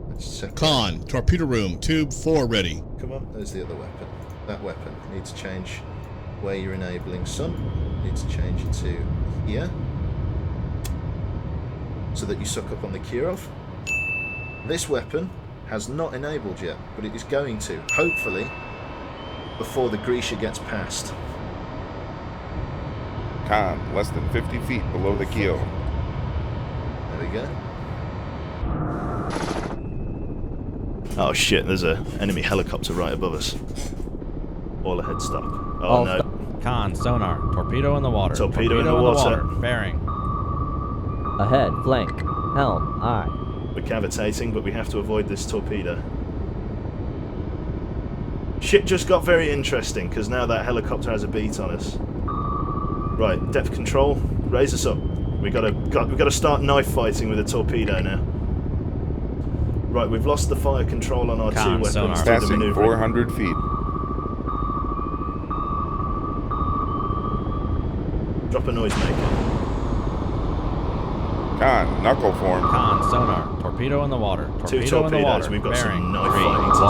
Let's separate. Con, torpedo room, tube 4 ready. Come on, there's the other weapon. That weapon needs to change where you're enabling sun. Needs to change it to here, so that you suck up on the Kirov. This weapon has not enabled yet, but it is going to, hopefully, before the Grisha gets past. Con, less than 50 feet below the keel. There we go. Oh shit, there's a enemy helicopter right above us. All ahead stop. Oh All no. stop. Con, sonar, torpedo in the water. Torpedo in the water. Bearing. Ahead, flank. Helm, aye. We're cavitating, but we have to avoid this torpedo. Shit just got very interesting, because now that helicopter has a beat on us. Right, depth control, raise us up. We gotta start knife fighting with a torpedo now. Right, we've lost the fire control on our Con, two weapons sonar. through the Passing maneuvering. 400 feet. Drop a noisemaker. Con, knuckle form. Con, sonar, torpedo in the water. Two Torpedo in the torpedoes, water. we've got Bearing. some knife 3, fighting to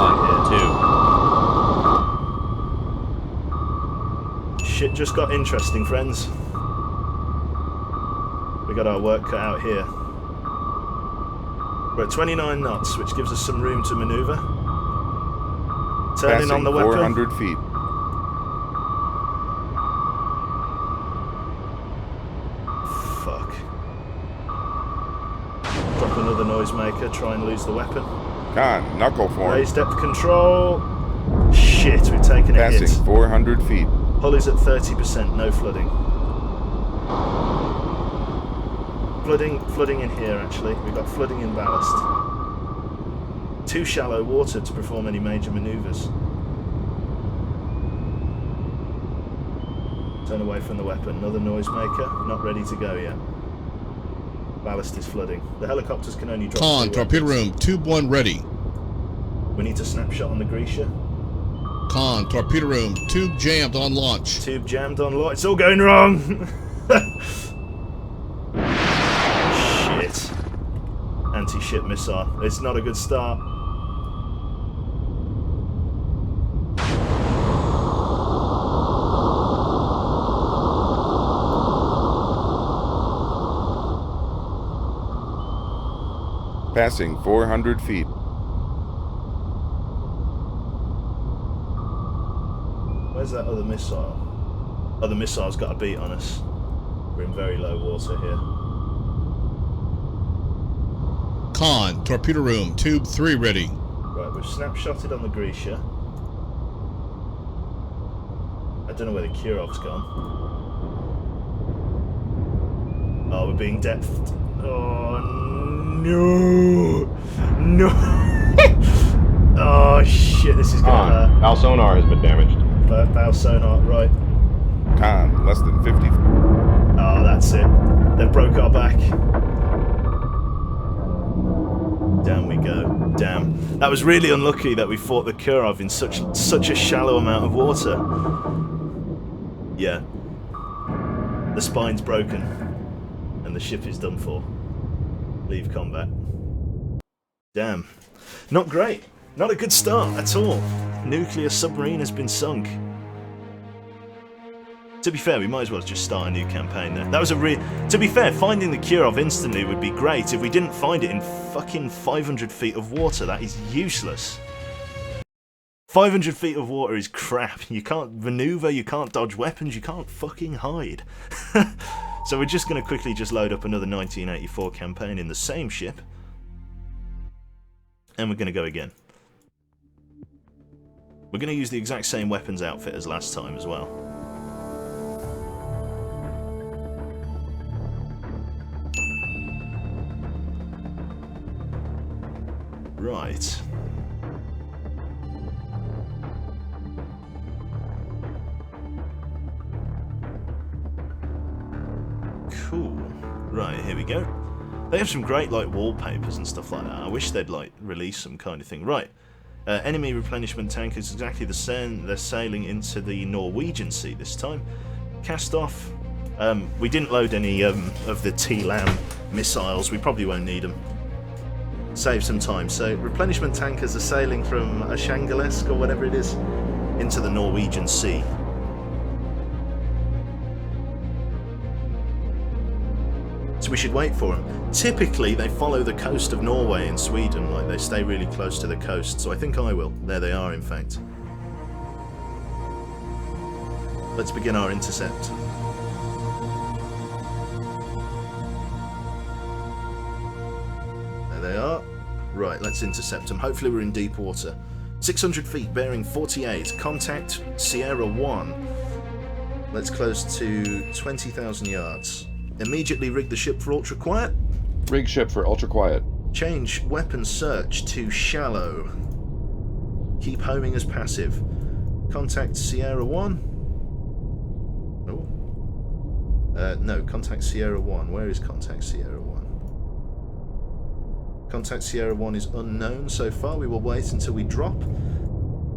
1, 2. Shit just got interesting, friends. We got our work cut out here. We're at 29 knots, which gives us some room to maneuver. Turning Passing on the weapon. 400 feet. Fuck. Drop another noisemaker, try and lose the weapon. Con, knuckle form. Raise depth control. Shit, we've taken a Passing hit. 400 feet. Hull is at 30%, no flooding. Flooding in here, actually. We've got flooding in ballast. Too shallow water to perform any major manoeuvres. Turn away from the weapon. Another noisemaker. Not ready to go yet. Ballast is flooding. The helicopters can only drop Con, 2 torpedo weapons. room, tube 1 ready. We need to snapshot on the Grisha. Con, torpedo room, tube jammed on launch. Tube jammed on launch. It's all going wrong! Shit. Anti-ship missile. It's not a good start. Passing 400 feet. Where's that other missile? Other missile's got a beat on us. We're in very low water here. Con, torpedo room, tube 3 ready. Right, we've snapshotted on the Grisha. I don't know where the Kirov's gone. Oh, we're being depthed. Oh, no! No! Oh, shit, this is gonna hurt. Our sonar has been damaged. Bow sonar, right. Con, less than 50 feet. Oh, that's it. They broke our back. Down we go. Damn. That was really unlucky that we fought the Kirov in such a shallow amount of water. Yeah. The spine's broken. And the ship is done for. Leave combat. Damn. Not great. Not a good start at all. Nuclear submarine has been sunk. To be fair, we might as well just start a new campaign there. That was to be fair, finding the Kirov instantly would be great. If we didn't find it in fucking 500 feet of water, that is useless. 500 feet of water is crap. You can't maneuver, you can't dodge weapons, you can't fucking hide. So we're just going to quickly just load up another 1984 campaign in the same ship. And we're going to go again. We're going to use the exact same weapons outfit as last time as well. Right. Cool. Right, here we go. They have some great like wallpapers and stuff like that. I wish they'd like release some kind of thing. Right. Enemy replenishment tank is exactly the same. They're sailing into the Norwegian Sea this time. Cast off. We didn't load any of the T-LAM missiles. We probably won't need them. Save some time. So replenishment tankers are sailing from Ashangalesk or whatever it is into the Norwegian Sea. So we should wait for them. Typically they follow the coast of Norway and Sweden, like they stay really close to the coast, so I think I will. There they are, in fact. Let's begin our intercept. There they are. Right, let's intercept them. Hopefully we're in deep water. 600 feet, bearing 48. Contact Sierra 1. Let's close to 20,000 yards. Immediately rig the ship for ultra quiet. Rig ship for ultra quiet. Change weapon search to shallow. Keep homing as passive. Contact Sierra 1. Oh. No, contact Sierra 1. Where is contact Sierra 1? Contact Sierra 1 is unknown so far. We will wait until we drop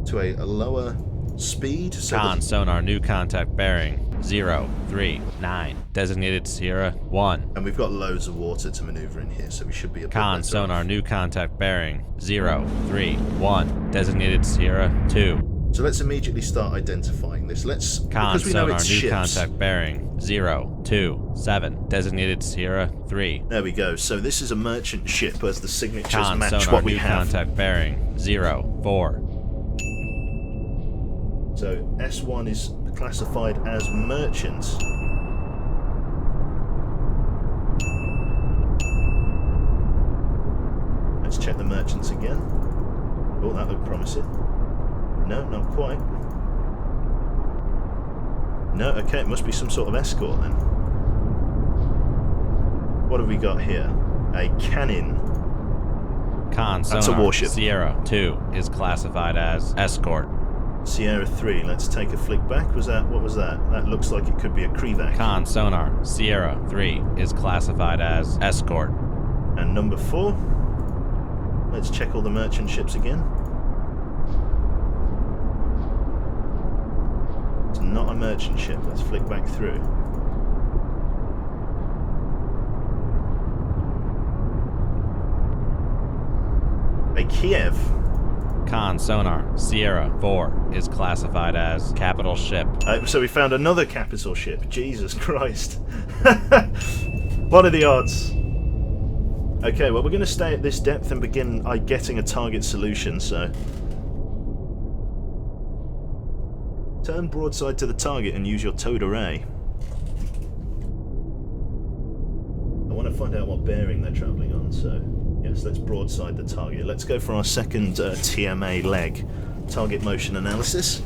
to a lower speed. Con sonar, new contact bearing 039. Designated Sierra 1. And we've got loads of water to maneuver in here, so we should be a bit Con better sonar, off. new contact bearing 031. Designated Sierra 2. So let's immediately start identifying this. Let's Con because we know sonar, it's new ships. contact bearing 027. Designated Sierra 3. There we go. So this is a merchant ship, as the signatures Con match sonar, what we new have. contact bearing 04. So S1 is classified as merchant. Let's check the merchants again. Oh, that looked promising. No, not quite. No, okay, it must be some sort of escort then. What have we got here? A cannon. Con sonar, That's a warship. Sierra 2 is classified as escort. Sierra 3, let's take a flick back. What was that? That looks like it could be a Krivak. Con sonar, Sierra 3 is classified as escort. And number 4. Let's check all the merchant ships again. It's not a merchant ship. Let's flick back through. A Kiev. Con sonar, Sierra 4 is classified as capital ship. So we found another capital ship. Jesus Christ. What are the odds? Okay, well we're going to stay at this depth and begin getting a target solution, so... Turn broadside to the target and use your towed array. I want to find out what bearing they're travelling on, so... Yes, let's broadside the target. Let's go for our second TMA leg. Target motion analysis.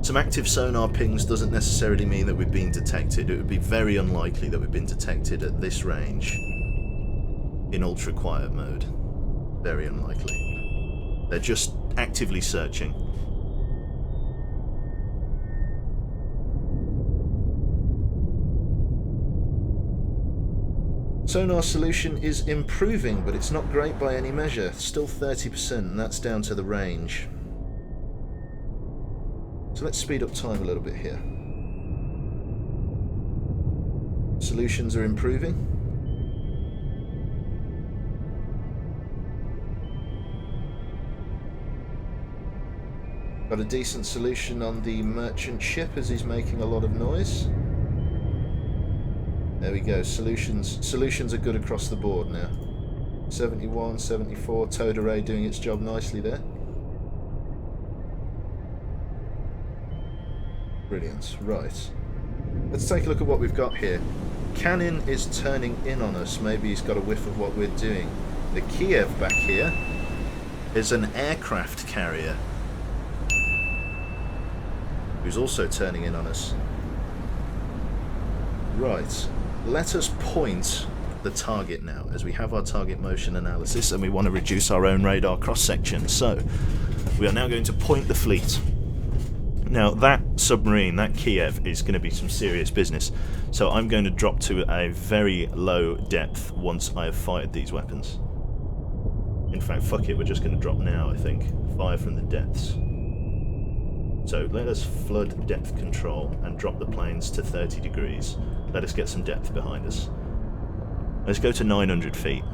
Some active sonar pings doesn't necessarily mean that we've been detected. It would be very unlikely that we've been detected at this range in ultra quiet mode. Very unlikely. They're just actively searching. Sonar solution is improving, but it's not great by any measure. Still 30%, and that's down to the range. So let's speed up time a little bit here. Solutions are improving. Got a decent solution on the merchant ship as he's making a lot of noise. There we go, solutions are good across the board now. 71, 74, towed array doing its job nicely there. Brilliant. Right. Let's take a look at what we've got here. Cannon is turning in on us. Maybe he's got a whiff of what we're doing. The Kiev back here is an aircraft carrier who's also turning in on us. Right, let us point the target now, as we have our target motion analysis and we want to reduce our own radar cross-section. So, we are now going to point the fleet. Now, that submarine, that Kiev, is going to be some serious business. So I'm going to drop to a very low depth once I have fired these weapons. In fact, fuck it, we're just going to drop now, I think. Fire from the depths. So let us flood depth control and drop the planes to 30 degrees. Let us get some depth behind us. Let's go to 900 feet.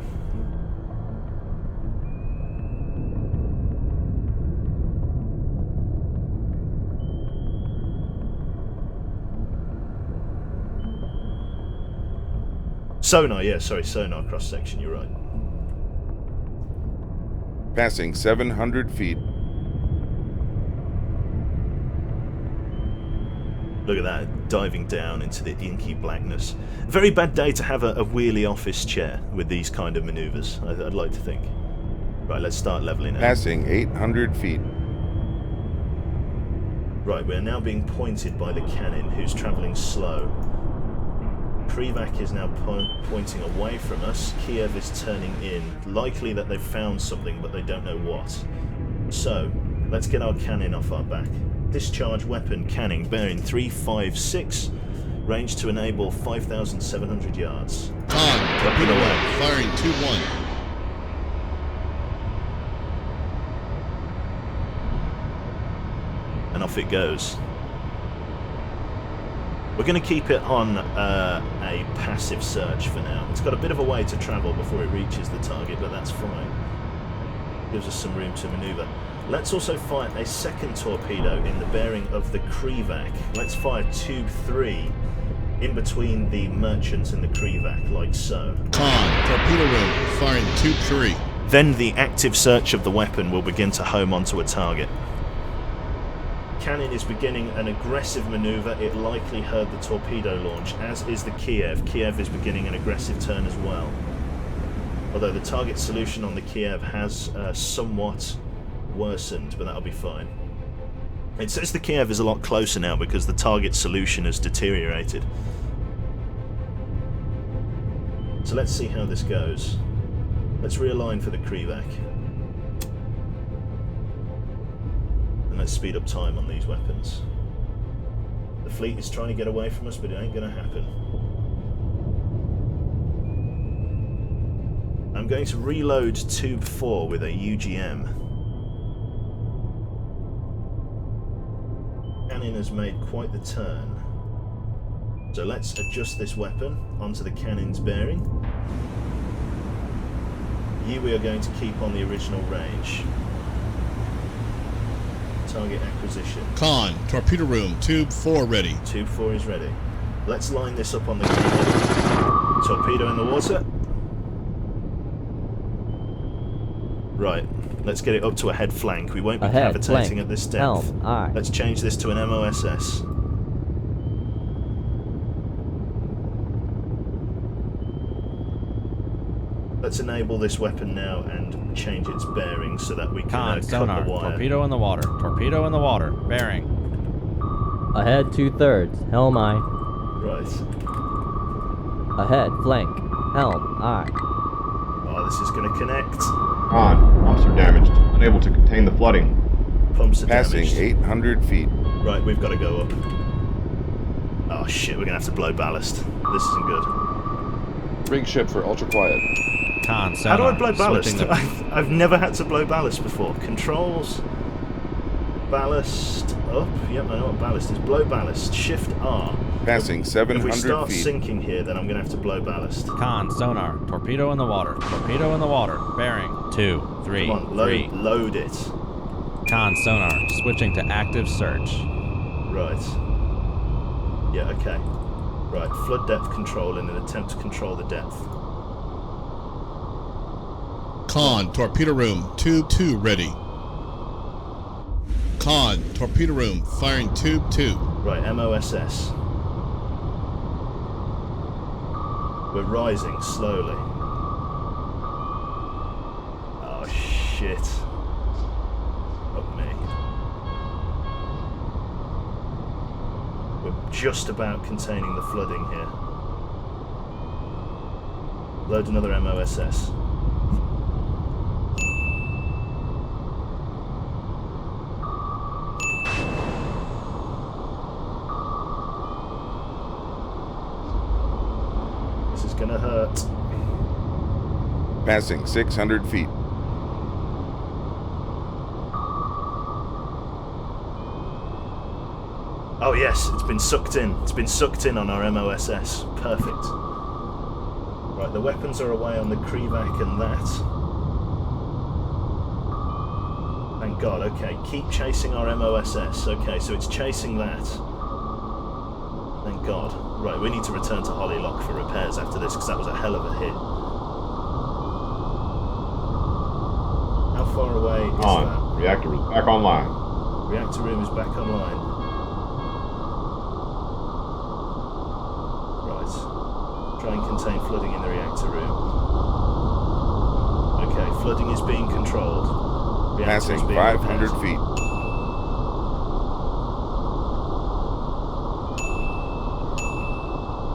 Sonar, yeah, sorry, sonar cross-section, you're right. Passing 700 feet. Look at that, diving down into the inky blackness. Very bad day to have a wheelie office chair with these kind of manoeuvres, I'd like to think. Right, let's start leveling out. Passing 800 feet. Right, we're now being pointed by the cannon, who's travelling slow. Krivac is now pointing away from us. Kiev is turning in. Likely that they've found something, but they don't know what. So, let's get our cannon off our back. Discharge weapon canning, bearing 356. Range to enable 5,700 yards. Con, torpedo away. Firing 2-1. And off it goes. We're going to keep it on a passive search for now. It's got a bit of a way to travel before it reaches the target, but that's fine. Gives us some room to manoeuvre. Let's also fire a second torpedo in the bearing of the Krivac. Let's fire tube 3 in between the Merchant and the Krivac, like so. Con, torpedo room. Firing tube 3. Then the active search of the weapon will begin to home onto a target. Cannon is beginning an aggressive manoeuvre. It likely heard the torpedo launch, as is the Kiev. Kiev is beginning an aggressive turn as well. Although the target solution on the Kiev has somewhat worsened, but that'll be fine. It says the Kiev is a lot closer now because the target solution has deteriorated. So let's see how this goes. Let's realign for the Krivac. And let's speed up time on these weapons. The fleet is trying to get away from us, but it ain't gonna happen. I'm going to reload tube 4 with a UGM. Cannon has made quite the turn. So let's adjust this weapon onto the cannon's bearing. You we are going to keep on the original range. Target acquisition. Con, torpedo room. Tube 4 ready. Tube 4 is ready. Let's line this up on the cannon. Torpedo in the water. Right, let's get it up to a head flank. We won't be Ahead, cavitating flank. at this depth. Helm, aye. Let's change this to an MOSS. Let's enable this weapon now and change its bearing so that we can Con, cut sonar, the wire. torpedo in the water, torpedo in the water, bearing. Ahead 2/3. Helm aye. Right. Ahead flank. Helm aye. Oh, this is going to connect. On. Pumps are damaged. Unable to contain the flooding. Pumps are Passing damaged. 800 feet. Right, we've got to go up. Oh shit, we're going to have to blow ballast. This isn't good. Rig ship for ultra quiet. Con, How sonar, do I blow ballast? switching the- I've never had to blow ballast before. Controls, ballast up. Yep, I know what ballast is. Blow ballast. Shift R. Passing If we 700 start feet. sinking here, then I'm going to have to blow ballast. Con, sonar, torpedo in the water, torpedo in the water, bearing. 2, 3, Come on, 3. load it. Con, sonar, switching to active search. Right. Yeah, okay. Right, flood depth control in an attempt to control the depth. Con, torpedo room. Tube 2 ready. Con, torpedo room. Firing tube 2. Right, MOSS. We're rising slowly. Oh shit. We're just about containing the flooding here. Load another MOSS. This is gonna hurt. Passing 600 feet. Oh yes, it's been sucked in. It's been sucked in on our MOSS. Perfect. Right, the weapons are away on the Krivak and that. Thank God, okay. Keep chasing our MOSS. Okay, so it's chasing that. Thank God. Right, we need to return to Hollylock for repairs after this, because that was a hell of a hit. How far away is On. that? Reactor is back online. Reactor room is back online. Right. Try and contain flooding in the reactor room. Okay, flooding is being controlled. Reactor Passing is being 500 repaired. feet.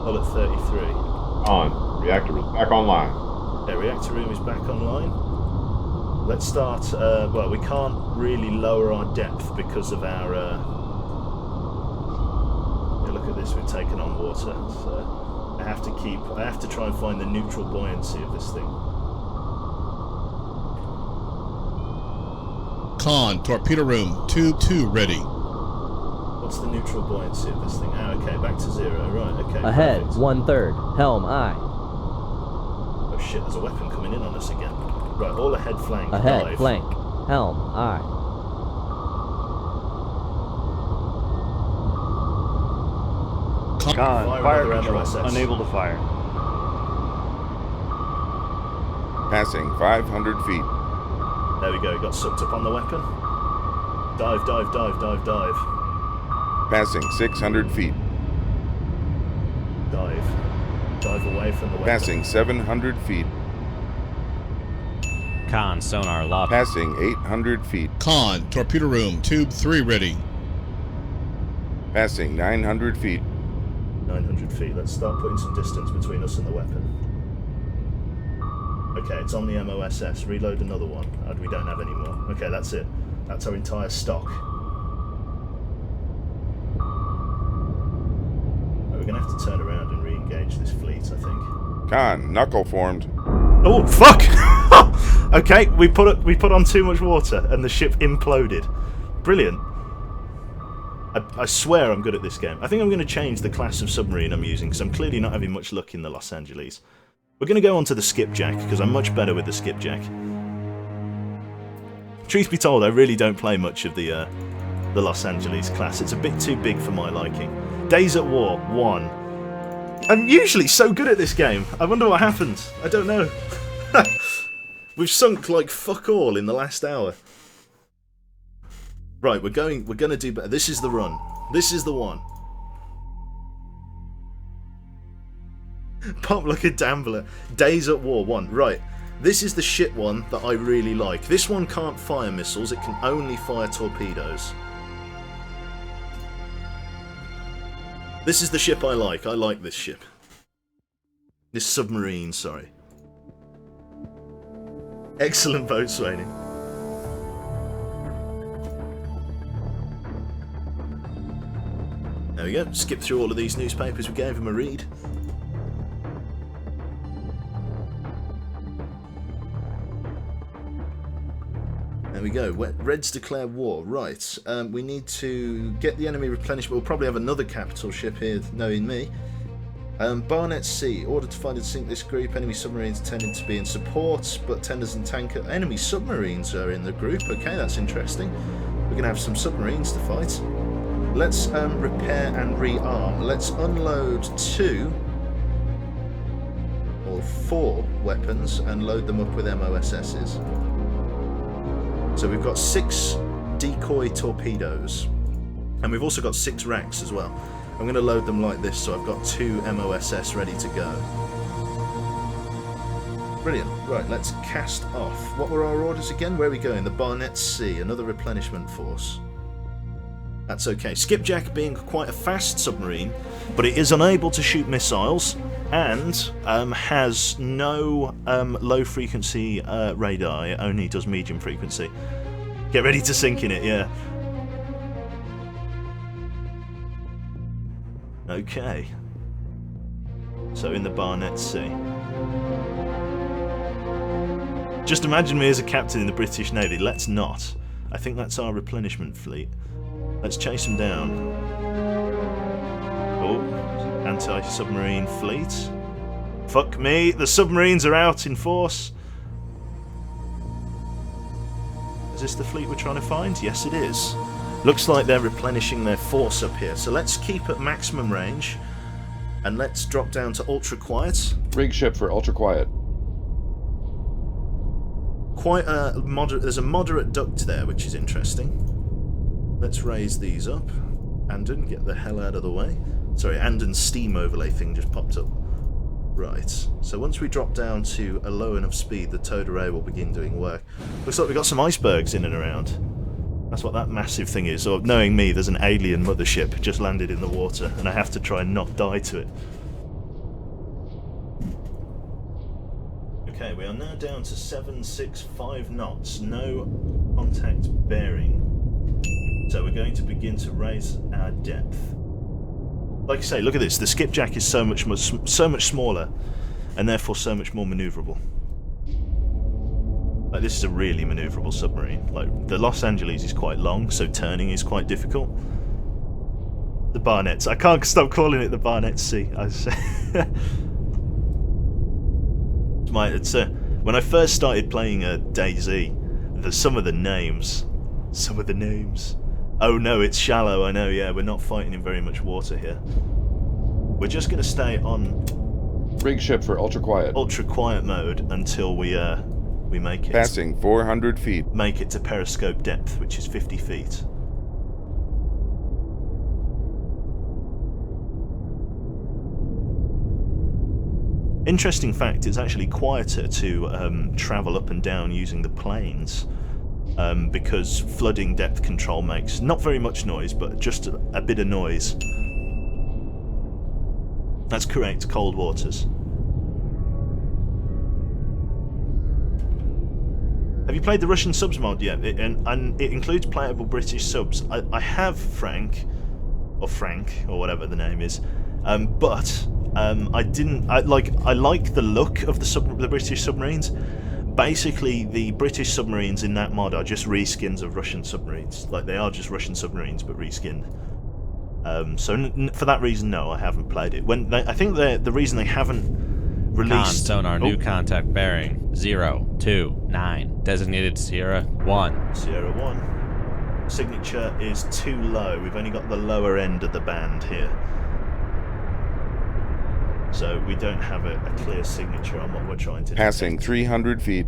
Hull at 33. On. Reactor is back online. Okay, reactor room is back online. Let's start, well, we can't really lower our depth because of our, yeah, look at this, we've taken on water, so I have to try and find the neutral buoyancy of this thing. Con, torpedo room, tube 2 ready. What's the neutral buoyancy of this thing? Ah, okay, back to 0, right, okay. Ahead, Perfect. 1/3. Helm aye. Oh shit, there's a weapon coming in on us again. Right, all ahead flank, Ahead, dive. flank. Helm aye. Con, Fire another MOSS. Unable to fire. Passing 500 feet. There we go, got sucked up on the weapon. Dive, dive, dive, dive, dive. Passing 600 feet. Dive. Dive away from the weapon. Passing 700 feet. Con sonar lobby. Passing 800 feet. con, torpedo room, tube 3 ready. Passing 900 feet. 900 feet. Let's start putting some distance between us and the weapon. Okay, it's on the MOSS. Reload another one. We don't have any more. Okay, that's it. That's our entire stock. Right, we're going to have to turn around and re-engage this fleet, I think. Con, knuckle formed. Oh, fuck! Okay, we put on too much water and the ship imploded. Brilliant. I swear I'm good at this game. I think I'm going to change the class of submarine I'm using, because I'm clearly not having much luck in the Los Angeles. We're going to go on to the skipjack, because I'm much better with the skipjack. Truth be told, I really don't play much of the Los Angeles class. It's a bit too big for my liking. Days at War, 1. I'm usually so good at this game. I wonder what happened. I don't know. We've sunk like fuck all in the last hour. Right, we're gonna do better. This is the run. This is the one. Pop like a Dambler. Days at War 1. Right. This is the shit one that I really like. This one can't fire missiles, it can only fire torpedoes. This is the ship I like. I like this ship. This submarine, sorry. Excellent boatswaining. There we go. Skip through all of these newspapers. We gave him a read. There we go. Reds declare war. Right. We need to get the enemy replenished. We'll probably have another capital ship here, knowing me. Barnett Sea. Order to find and sink this group. Enemy submarines tending to be in support, but tenders and tanker. Enemy submarines are in the group. Okay, that's interesting. We're going to have some submarines to fight. Let's repair and rearm. Let's unload 2 or 4 weapons and load them up with MOSS's. So we've got 6 decoy torpedoes, and we've also got 6 racks as well. I'm going to load them like this, so I've got 2 MOSS ready to go. Brilliant. Right, let's cast off. What were our orders again? Where are we going? The Barnett Sea, another replenishment force. That's okay. Skipjack being quite a fast submarine, but it is unable to shoot missiles and has no low frequency radar. It only does medium frequency. Get ready to sink in it, yeah. Okay. So in the Barnett Sea. Just imagine me as a captain in the British Navy. Let's not. I think that's our replenishment fleet. Let's chase them down. Oh, anti-submarine fleet. Fuck me, the submarines are out in force. Is this the fleet we're trying to find? Yes, it is. Looks like they're replenishing their force up here. So let's keep at maximum range. And let's drop down to ultra quiet. Rig ship for ultra quiet. Quite a moderate. There's a moderate duct there, which is interesting. Let's raise these up. Andon, get the hell out of the way. Sorry, Andon's steam overlay thing just popped up. Right. So once we drop down to a low enough speed, the towed array will begin doing work. Looks like we've got some icebergs in and around. That's what that massive thing is. Or knowing me, there's an alien mothership just landed in the water, and I have to try and not die to it. Okay, we are now down to 765 knots. No contact bearing. So we're going to begin to raise our depth. Like I say, look at this. The skipjack is so much smaller, and therefore so much more manoeuvrable. Like, this is a really manoeuvrable submarine. Like, the Los Angeles is quite long, so turning is quite difficult. The Barnetts. I can't stop calling it the Barnett Sea. When I first started playing DayZ, some of the names. Oh no, it's shallow, I know, yeah, we're not fighting in very much water here. We're just going to stay on Rig ship for ultra quiet. Ultra quiet mode until we make it. Passing 400 feet. Make it to periscope depth, which is 50 feet. Interesting fact, it's actually quieter to travel up and down using the planes. Because flooding depth control makes not very much noise, but just a bit of noise. That's correct, cold waters. Have you played the Russian subs mod yet? And it includes playable British subs. I have Frank, or whatever the name is, but I didn't. I like the look of the British submarines. Basically, the British submarines in that mod are just reskins of Russian submarines. Like, they are just Russian submarines, but reskinned. So for that reason, no, I haven't played it. I think the reason they haven't released... sonar, new contact bearing, 029, designated Sierra 1. Sierra 1. Signature is too low. We've only got the lower end of the band here. So we don't have a clear signature on what we're trying to do. Passing 300 feet.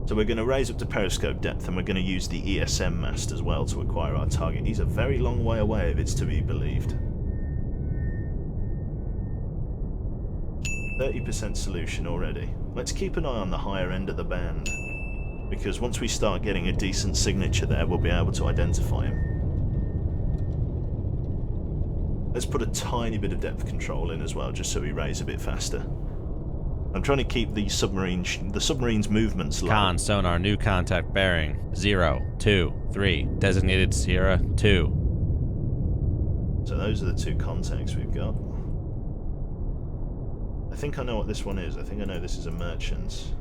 So we're going to raise up to periscope depth, and we're going to use the ESM mast as well to acquire our target. He's a very long way away, if it's to be believed. 30% solution already. Let's keep an eye on the higher end of the band, because once we start getting a decent signature there, we'll be able to identify him. Let's put a tiny bit of depth control in as well, just so we raise a bit faster. I'm trying to keep the submarine's movements low. Sonar, new contact bearing, 023, designated Sierra 2. So those are the two contacts we've got. I think I know what this one is. I think I know this is a merchant.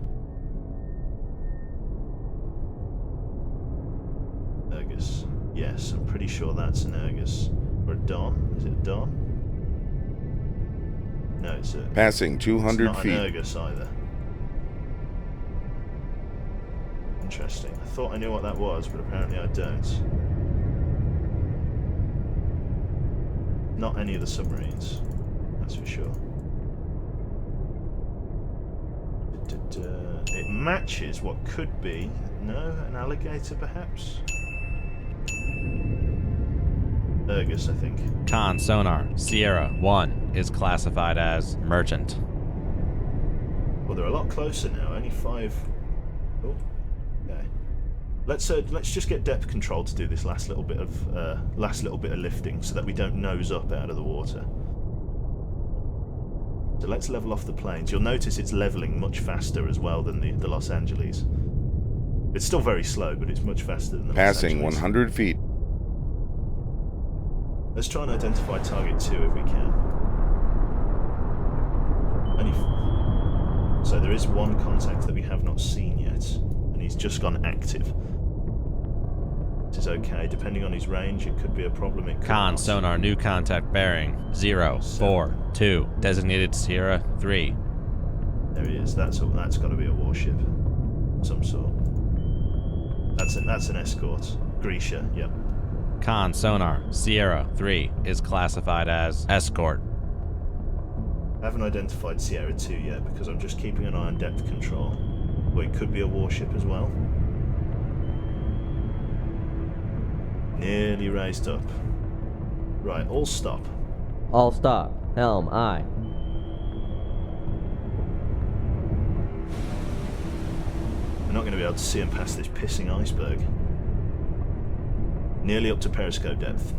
Ergus. Yes, I'm pretty sure that's an Ergus. Or a Don? Is it a Don? No, it's a... Passing 200 feet. It's not an Ergus either. Interesting. I thought I knew what that was, but apparently I don't. Not any of the submarines, that's for sure. It matches what could be... No, an alligator perhaps? Ergus, I think. Sonar, Sierra 1 is classified as merchant. Well, they're a lot closer now, only 5... Oh, okay. Let's just get depth control to do this last little bit of lifting, so that we don't nose up out of the water. So let's level off the planes. You'll notice it's leveling much faster as well than the Los Angeles. It's still very slow, but it's much faster than the Passing Los Angeles. 100 feet. Let's try and identify target 2 if we can. So there is one contact that we have not seen yet, and he's just gone active. This is okay. Depending on his range, it could be a problem. It could Con not. sonar, new contact bearing 042, designated Sierra 3. There he is. That's got to be a warship, of some sort. That's an escort. Grisha. Yep. Con sonar, Sierra 3 is classified as escort. I haven't identified Sierra 2 yet because I'm just keeping an eye on depth control. Well, it could be a warship as well. Nearly raised up. Right, all stop. All stop. Helm, aye. We're not going to be able to see him past this pissing iceberg. Nearly up to periscope depth.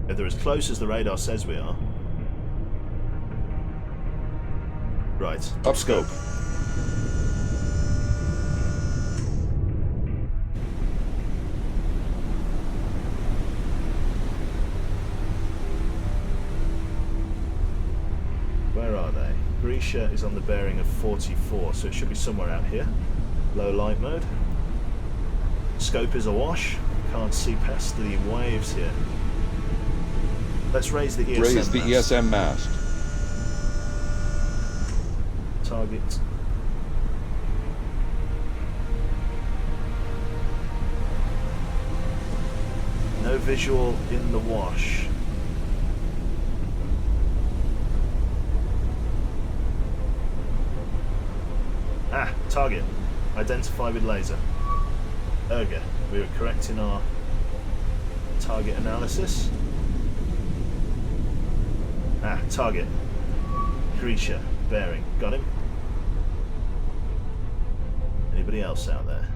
If they're as close as the radar says we are. Right, Upscope. Where are they? Grisha is on the bearing of 44, so it should be somewhere out here. Low light mode. Scope is awash. Can't see past the waves here. Let's raise the ESM Raise the mast. ESM mast. Target. No visual in the wash. Ah, target. Identify with laser. Erga. We were correct in our target analysis. Ah, target. Grisha. Bearing. Got him. Anybody else out there?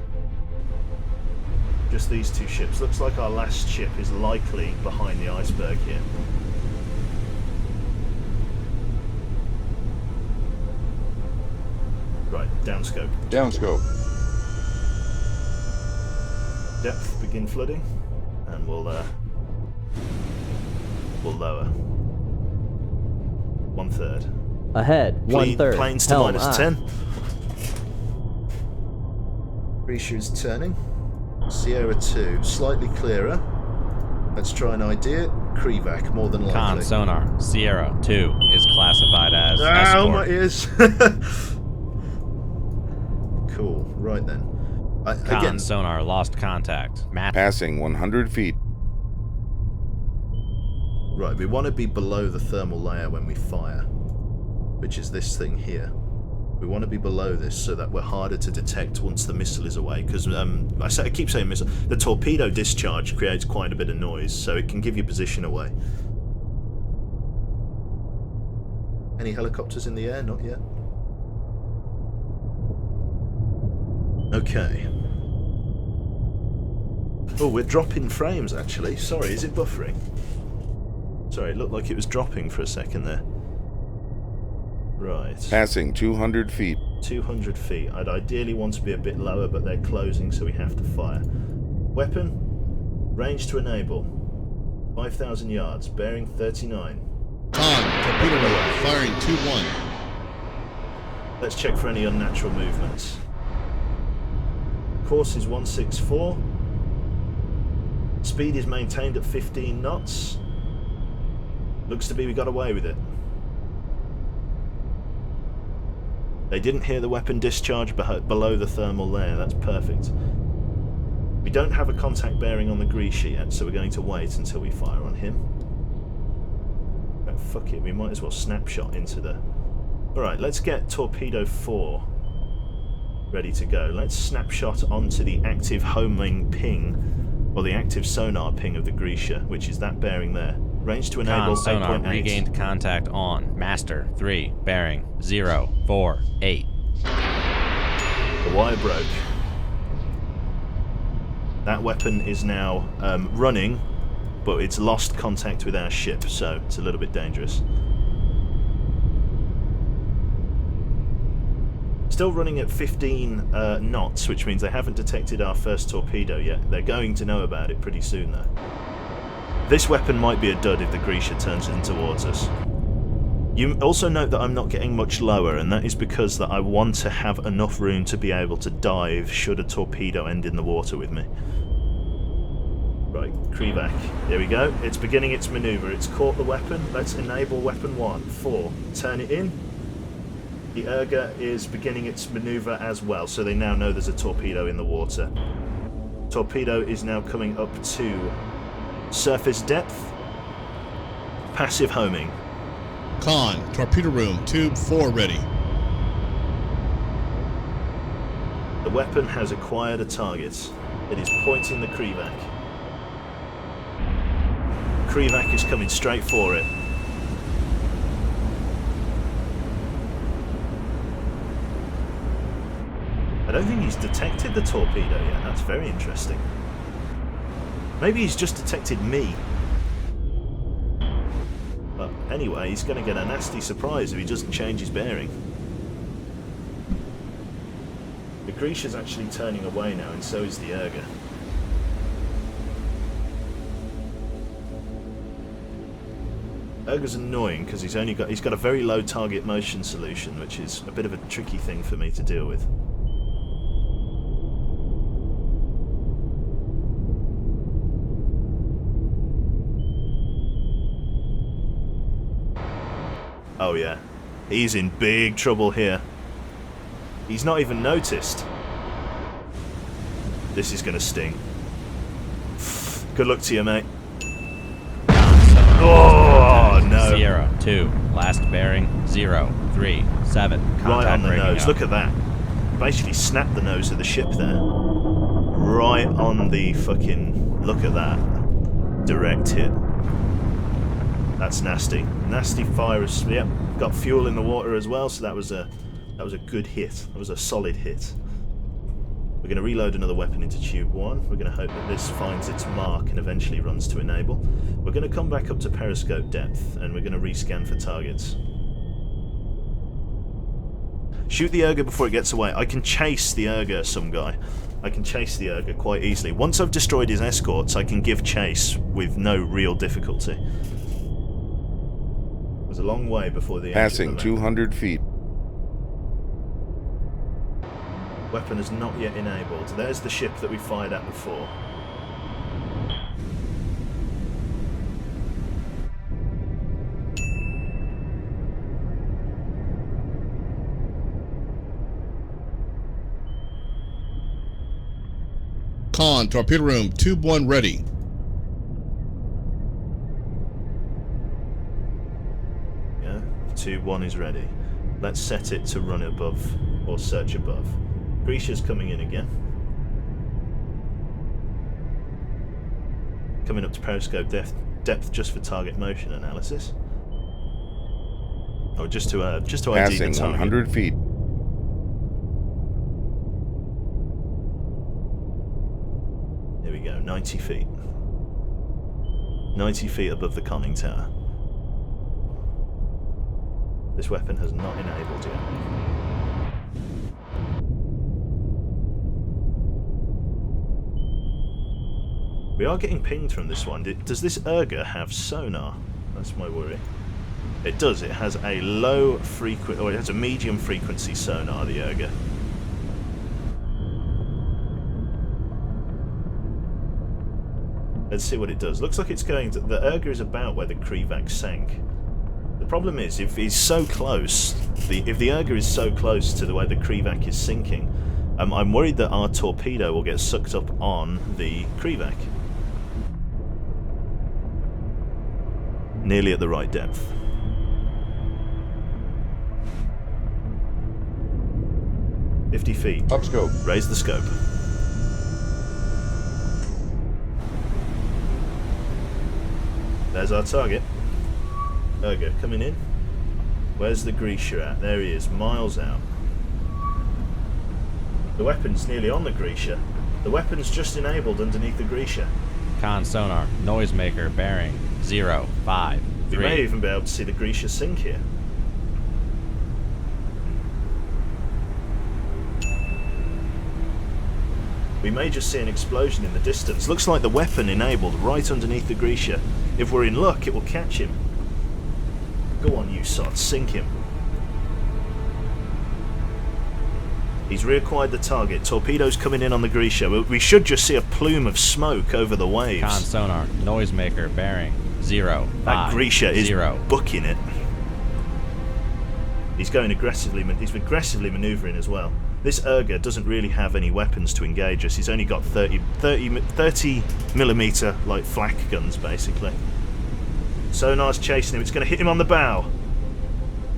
Just these 2 ships. Looks like our last ship is likely behind the iceberg here. Right, downscope. Downscope. Depth, begin flooding, and we'll lower. 1/3. Ahead, 1/3. Planes to Helm, minus aye. 10. Grisha is turning. Sierra 2, slightly clearer. Let's try an idea. Krivak, more than likely. Con sonar, Sierra 2 is classified as Ow, escort. my ears! Cool, right then. Con Again, sonar, lost contact. Map. Passing 100 feet. right, we want to be below the thermal layer when we fire, which is this thing here. We want to be below this so that we're harder to detect once the missile is away, because I keep saying missile. The torpedo discharge creates quite a bit of noise, so it can give you position away. Any helicopters in the air? Not yet. Okay. Oh, we're dropping frames actually. Sorry, is it buffering? Sorry, it looked like it was dropping for a second there. Right. Passing 200 feet. 200 feet. I'd ideally want to be a bit lower, but they're closing, so we have to fire. Weapon. Range to enable. 5,000 yards. Bearing 39. Con, torpedo room, firing 2-1. Let's check for any unnatural movements. Course is 164. Speed is maintained at 15 knots. Looks to be we got away with it. They didn't hear the weapon discharge below the thermal layer. That's perfect. We don't have a contact bearing on the Grisha yet, so we're going to wait until we fire on him. Oh, fuck it, we might as well snapshot into the... Alright, let's get Torpedo 4 ready to go. Let's snapshot onto the active homing ping, or the active sonar ping of the Grisha, which is that bearing there. Range to enable Con sonar, 8.8. regained contact on. Master 3, bearing 048. The wire broke. That weapon is now running, but it's lost contact with our ship, so it's a little bit dangerous. Still running at 15 knots, which means they haven't detected our first torpedo yet. They're going to know about it pretty soon, though. This weapon might be a dud if the Grisha turns in towards us. You also note that I'm not getting much lower, and that is because that I want to have enough room to be able to dive should a torpedo end in the water with me. Right, Krivak. Here we go. It's beginning its manoeuvre. It's caught the weapon. Let's enable weapon 1. 4. Turn it in. The Urga is beginning its manoeuvre as well, so they now know there's a torpedo in the water. Torpedo is now coming up to surface depth. Passive homing. Con, torpedo room, tube 4 ready. The weapon has acquired a target. It is pointing the Krivak. Krivak is coming straight for it. I don't think he's detected the torpedo yet. That's very interesting. Maybe he's just detected me. But anyway, he's going to get a nasty surprise if he doesn't change his bearing. The Grisha's actually turning away now, and so is the Urga. Urga's annoying because he's got a very low target motion solution, which is a bit of a tricky thing for me to deal with. Oh yeah, he's in big trouble here. He's not even noticed. This is gonna sting. Good luck to you, mate. Oh no! Sierra 2, last bearing 0, 3, 7. Contact Right on the breaking nose. up. Look at that. Basically snapped the nose of the ship there. Right on the fucking. Look at that. Direct hit. That's nasty. Nasty fire. Yep. Got fuel in the water as well, so that was a good hit. That was a solid hit. We're going to reload another weapon into tube 1. We're going to hope that this finds its mark and eventually runs to enable. We're going to come back up to periscope depth and we're going to rescan for targets. Shoot the Urga before it gets away. I can chase the Urga, some guy. I can chase the Urga quite easily. Once I've destroyed his escorts, I can give chase with no real difficulty. There's a long way before the Passing 200 feet. Weapon is not yet enabled. There's the ship that we fired at before. Con, torpedo room, tube 1 ready. Yeah, tube 1 is ready. Let's set it to run above or search above. Grisha's coming in again. Coming up to periscope depth just for target motion analysis. Or just to ID the Passing target. 100 feet. Here we go, 90 feet. 90 feet above the conning tower. This weapon has not enabled yet. We are getting pinged from this one. Does this Urga have sonar? That's my worry. It does. It has a low frequency, or it has a medium frequency sonar, the Urga. Let's see what it does. Looks like it's going to... The Urga is about where the Krivak sank. The problem is, if he's so close, if the Urga is so close to the way the Krivak is sinking, I'm worried that our torpedo will get sucked up on the Krivak. Nearly at the right depth. "50 feet. Up scope. Raise the scope. There's our target. Urga, coming in. Where's the Grisha at? There he is, miles out. The weapon's nearly on the Grisha. The weapon's just enabled underneath the Grisha. Con sonar, noisemaker, bearing 0, 5, We 3. may even be able to see the Grisha sink here. We may just see an explosion in the distance. Looks like the weapon enabled right underneath the Grisha. If we're in luck, it will catch him. Go on, you sod, sink him. He's reacquired the target. Torpedoes coming in on the Grisha. We should just see a plume of smoke over the waves. Con sonar, noisemaker, bearing 0, 5, That Grisha is 0. booking it. He's going aggressively. He's aggressively manoeuvring as well. This Urga doesn't really have any weapons to engage us. He's only got 30 millimeter like flak guns basically. Sonar's chasing him. It's going to hit him on the bow.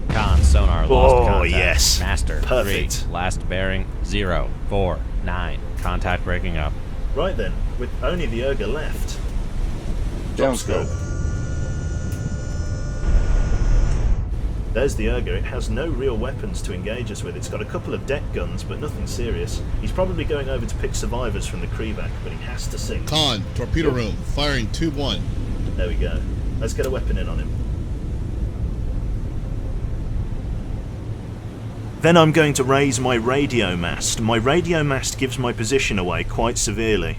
Con sonar, lost Oh, contact. yes. Master, Perfect. 3, last bearing 0, 4, 9. Contact breaking up. Right then, with only the Urga left. Downscope. There's the Urga. It has no real weapons to engage us with. It's got a couple of deck guns, but nothing serious. He's probably going over to pick survivors from the Krivak, but he has to sink. Con, torpedo room, firing tube 1. There we go. Let's get a weapon in on him. Then I'm going to raise my radio mast. My radio mast gives my position away quite severely.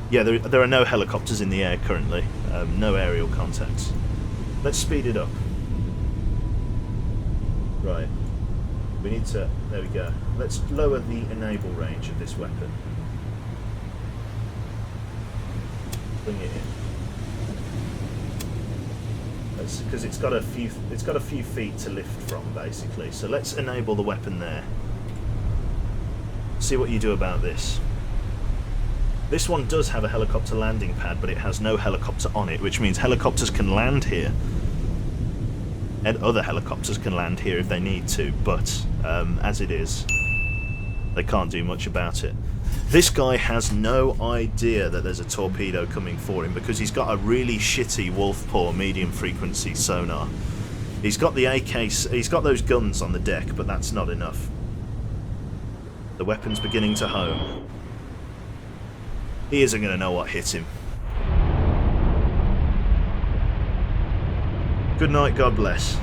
Yeah, there are no helicopters in the air currently. No aerial contacts. Let's speed it up. Right. We need to... There we go. Let's lower the enable range of this weapon. Bring it in. Because it's got a few feet to lift from, basically. So let's enable the weapon there. See what you do about this. This one does have a helicopter landing pad, but it has no helicopter on it, which means helicopters can land here. And other helicopters can land here if they need to, but as it is, they can't do much about it. This guy has no idea that there's a torpedo coming for him because he's got a really shitty Wolfpaw medium frequency sonar. He's got the he's got those guns on the deck, but that's not enough. The weapon's beginning to home. He isn't going to know what hit him. Good night, God bless.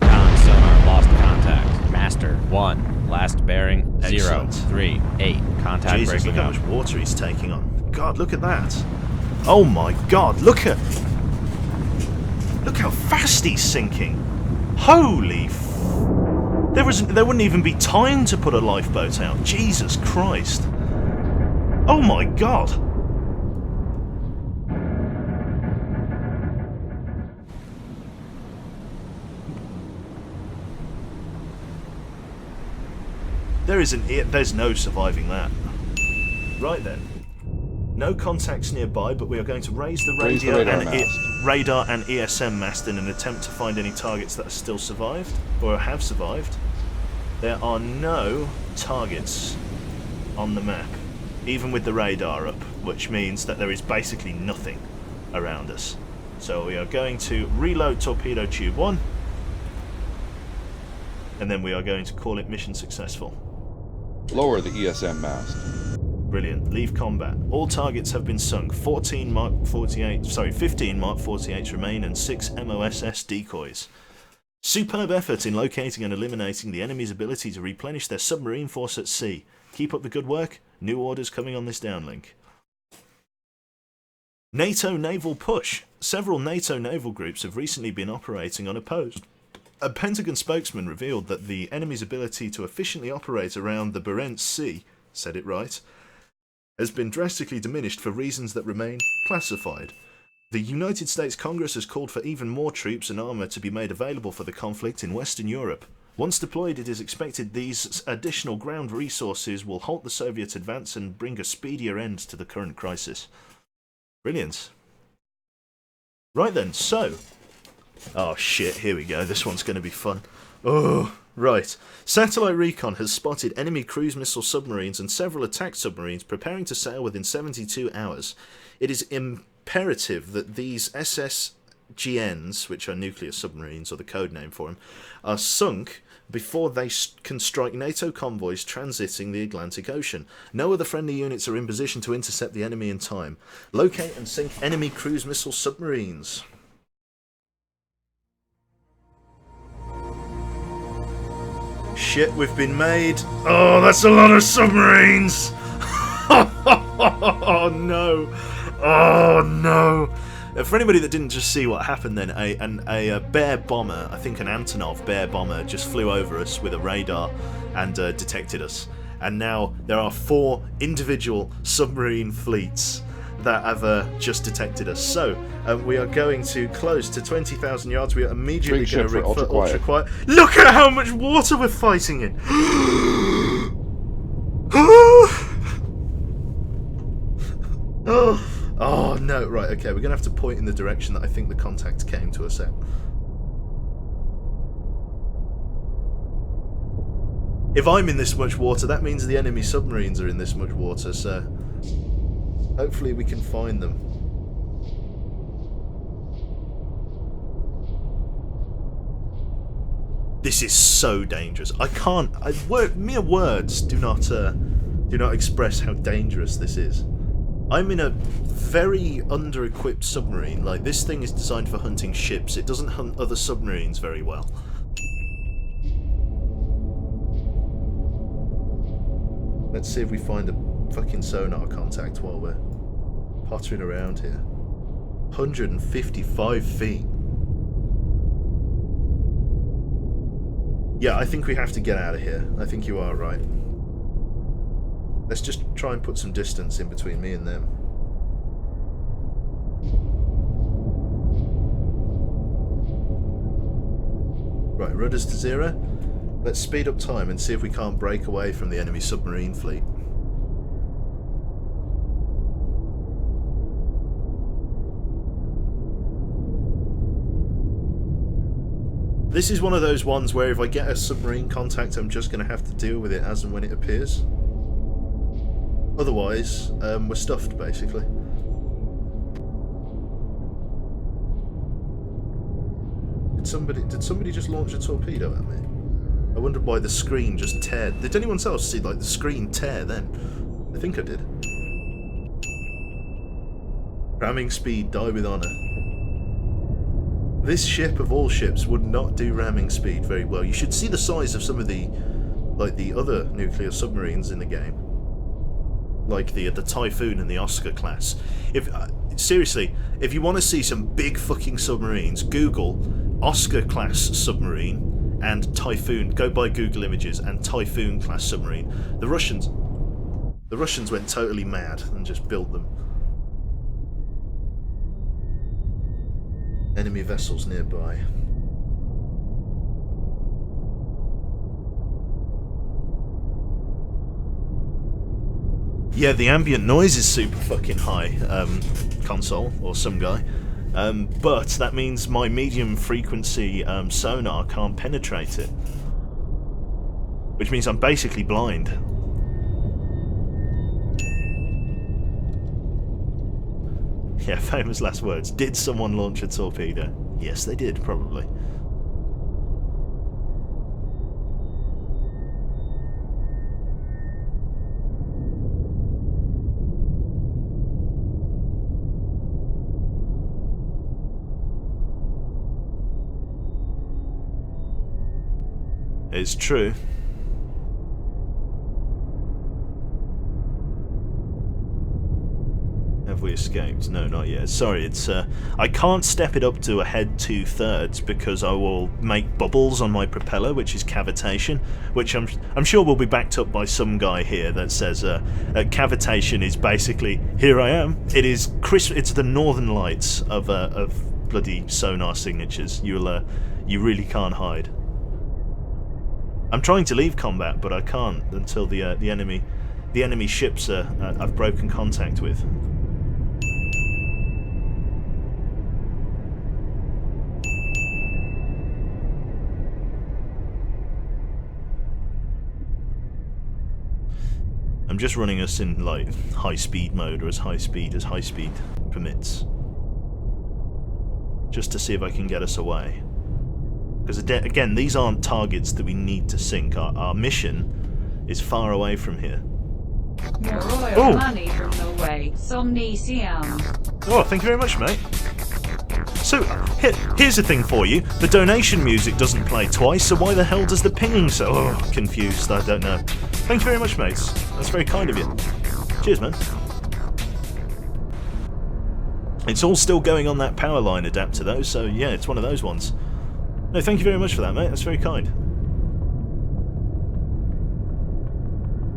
Con sonar, lost contact. Master, 1, last bearing 0, Excellent. 3, 8. Contact Jesus, breaking look how up. much water he's taking on. God, look at that. Oh my God, look how fast he's sinking. Holy there wouldn't even be time to put a lifeboat out. Jesus Christ. Oh my God. There's no surviving that. Right then. No contacts nearby, but we are going to raise the Raise the radar and ESM mast in an attempt to find any targets that are still survived, or have survived. There are no targets on the map, even with the radar up, which means that there is basically nothing around us. So we are going to reload torpedo tube 1, and then we are going to call it mission successful. Lower the ESM mast. Brilliant. Leave combat. All targets have been sunk. 15 Mark 48s remain and 6 MOSS decoys. Superb effort in locating and eliminating the enemy's ability to replenish their submarine force at sea. Keep up the good work. New orders coming on this downlink. NATO naval push. Several NATO naval groups have recently been operating unopposed. A Pentagon spokesman revealed that the enemy's ability to efficiently operate around the Barents Sea, said it right, has been drastically diminished for reasons that remain classified. The United States Congress has called for even more troops and armour to be made available for the conflict in Western Europe. Once deployed, it is expected these additional ground resources will halt the Soviet advance and bring a speedier end to the current crisis. Brilliant. Right then, so... Oh shit, here we go, this one's going to be fun. Oh, right. Satellite Recon has spotted enemy cruise missile submarines and several attack submarines preparing to sail within 72 hours. It is imperative that these GNs, which are nuclear submarines, or the code name for them, are sunk before they can strike NATO convoys transiting the Atlantic Ocean. No other friendly units are in position to intercept the enemy in time. Locate and sink enemy cruise missile submarines. Shit, we've been made. Oh, that's a lot of submarines! Oh no! Oh no! For anybody that didn't just see what happened then, a Bear bomber, I think an Antonov Bear bomber, just flew over us with a radar and detected us. And now there are 4 individual submarine fleets that have just detected us. So we are going to close to 20,000 yards. We are immediately going to rig for ultra quiet. Look at how much water we're fighting in! Oh no, right, okay, we're going to have to point in the direction that I think the contact came to us at. If I'm in this much water, that means the enemy submarines are in this much water, so hopefully we can find them. This is so dangerous. I can't. Mere words do not express how dangerous this is. I'm in a very under-equipped submarine. Like, this thing is designed for hunting ships. It doesn't hunt other submarines very well. Let's see if we find a fucking sonar contact while we're pottering around here. 155 feet. Yeah, I think we have to get out of here. I think you are right. Let's just try and put some distance in between me and them. Right, rudders to 0. Let's speed up time and see if we can't break away from the enemy submarine fleet. This is one of those ones where if I get a submarine contact, I'm just going to have to deal with it as and when it appears. Otherwise, we're stuffed, basically. Did somebody just launch a torpedo at me? I wondered why the screen just teared. Did anyone else see, like, the screen tear then? I think I did. Ramming speed, die with honour. This ship of all ships would not do ramming speed very well. You should see the size of some of the, like, the other nuclear submarines in the game. Like the Typhoon and the Oscar class. Seriously, if you want to see some big fucking submarines, Google Oscar class submarine and Typhoon. Go by Google Images and Typhoon class submarine. The Russians went totally mad and just built them. Enemy vessels nearby. Yeah, the ambient noise is super fucking high, console, or some guy. But that means my medium frequency sonar can't penetrate it. Which means I'm basically blind. Yeah, famous last words. Did someone launch a torpedo? Yes, they did, probably. It's true. Have we escaped? No, not yet. Sorry, it's I can't step it up to a head 2/3 because I will make bubbles on my propeller, which is cavitation, which I'm sure will be backed up by some guy here that says cavitation is basically, here I am. It is it's the northern lights of bloody sonar signatures. You really can't hide. I'm trying to leave combat, but I can't until the enemy ships I've broken contact with. I'm just running us in like high speed mode, or as high speed permits. just to see if I can get us away. Because again, these aren't targets that we need to sink. Our mission is far away from here. More oil money from the way. Somnisium. Oh, thank you very much, mate. So, here's the thing for you. The donation music doesn't play twice, so why the hell does the pinging so... Oh, confused, I don't know. Thank you very much, mates. That's very kind of you. Cheers, man. It's all still going on that power line adapter, though, so yeah, it's one of those ones. No, thank you very much for that, mate. That's very kind.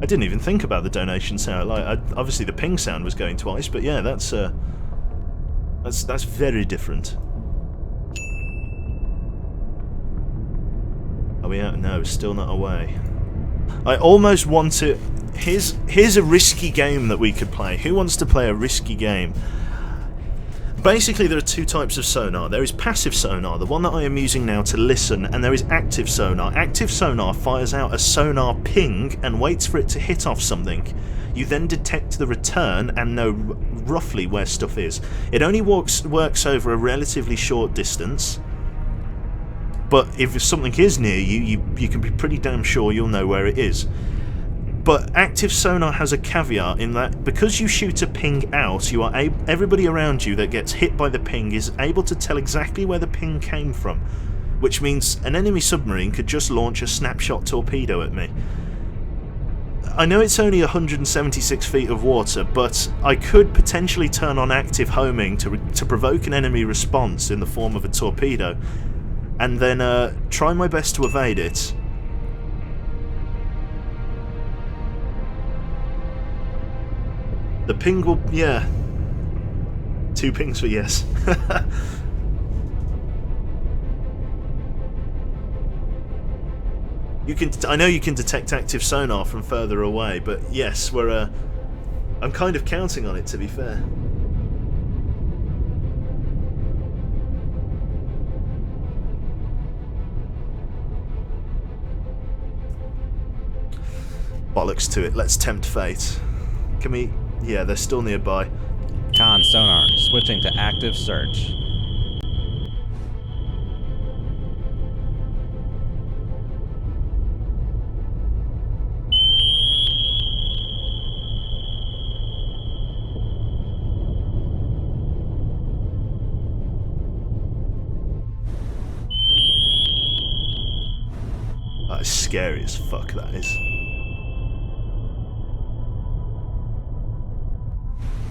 I didn't even think about the donation sound. Like, obviously the ping sound was going twice, but yeah, that's very different. Are we out? No, still not away. I almost want to... Here's a risky game that we could play. Who wants to play a risky game? Basically, there are two types of sonar. There is passive sonar, the one that I am using now to listen, and there is active sonar. Active sonar fires out a sonar ping and waits for it to hit off something. You then detect the return and know roughly where stuff is. It only works over a relatively short distance, but if something is near you, you can be pretty damn sure you'll know where it is. But active sonar has a caveat in that because you shoot a ping out, you are everybody around you that gets hit by the ping is able to tell exactly where the ping came from, which means an enemy submarine could just launch a snapshot torpedo at me. I know it's only 176 feet of water, but I could potentially turn on active homing to provoke an enemy response in the form of a torpedo, and then try my best to evade it. The ping will... yeah. 2 pings for yes. I know you can detect active sonar from further away, but yes, I'm kind of counting on it, to be fair. Bollocks to it, let's tempt fate. Can we... yeah, they're still nearby. Con sonar, switching to active search. That is scary as fuck, that is.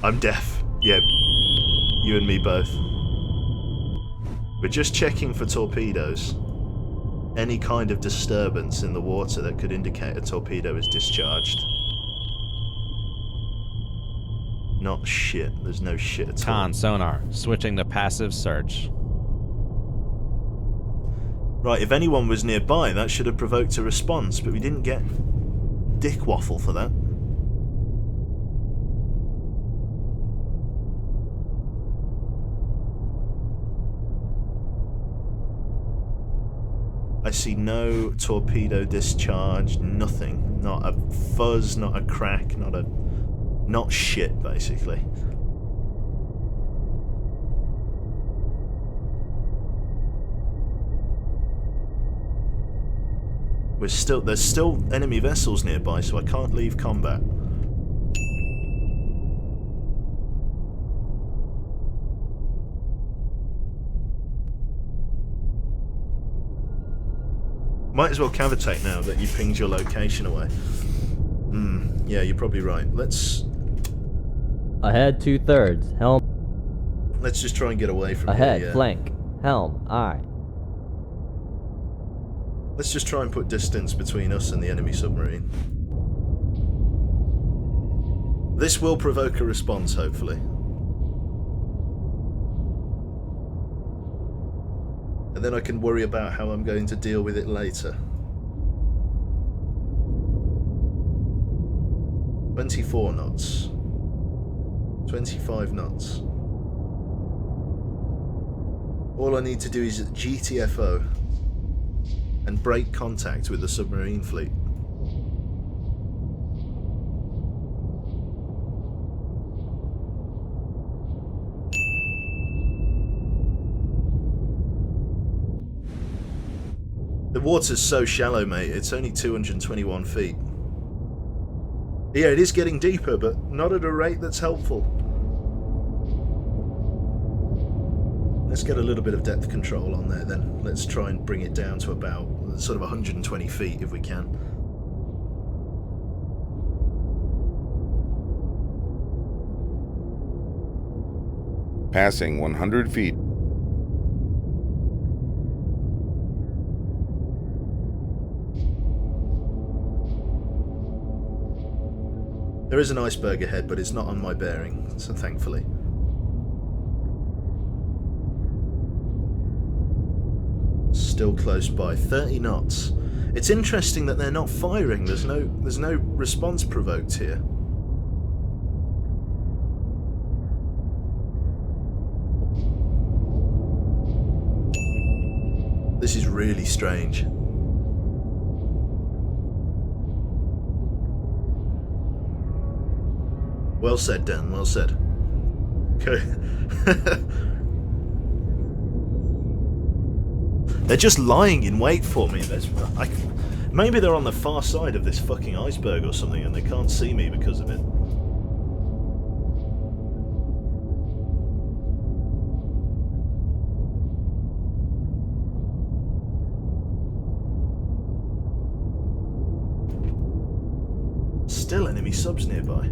I'm deaf. Yeah, you and me both. We're just checking for torpedoes. Any kind of disturbance in the water that could indicate a torpedo is discharged. Not shit. There's no shit at all. Con sonar, switching to passive search. Right, if anyone was nearby, that should have provoked a response, but we didn't get dick waffle for that. I see no torpedo discharge, nothing. Not a fuzz, not a crack, not shit, basically. There's still enemy vessels nearby, so I can't leave combat. Might as well cavitate now that you pinged your location away. Yeah, you're probably right. Let's Ahead 2/3, helm. let's just try and get away from Ahead, here. Yeah. flank, helm, aye. Let's just try and put distance between us and the enemy submarine. This will provoke a response, hopefully. And then I can worry about how I'm going to deal with it later. 24 knots. 25 knots. All I need to do is GTFO and break contact with the submarine fleet. The water's so shallow, mate. It's only 221 feet. Yeah, it is getting deeper, but not at a rate that's helpful. Let's get a little bit of depth control on there then. Let's try and bring it down to about sort of 120 feet if we can. Passing 100 feet. There is an iceberg ahead, but it's not on my bearing, so thankfully. Still close by, 30 knots. It's interesting that they're not firing. There's no response provoked here. This is really strange. Well said, Dan, well said. Okay. They're just lying in wait for me. Maybe they're on the far side of this fucking iceberg or something and they can't see me because of it. Still enemy subs nearby.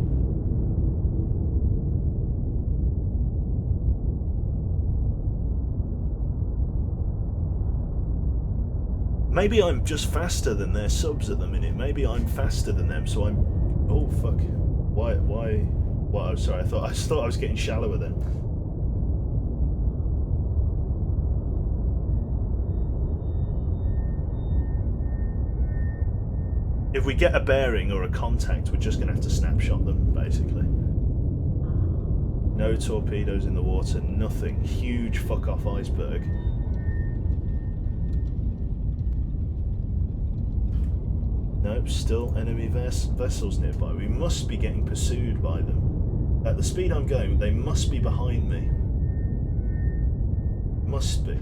Maybe I'm just faster than their subs at the minute. Maybe I'm faster than them, so I'm... Oh, fuck. Why? Oh, sorry, I thought I was getting shallower then. If we get a bearing or a contact, we're just going to have to snapshot them, basically. No torpedoes in the water, nothing. Huge fuck-off iceberg. Nope, still enemy vessels nearby. We must be getting pursued by them. At the speed I'm going, they must be behind me. Must be.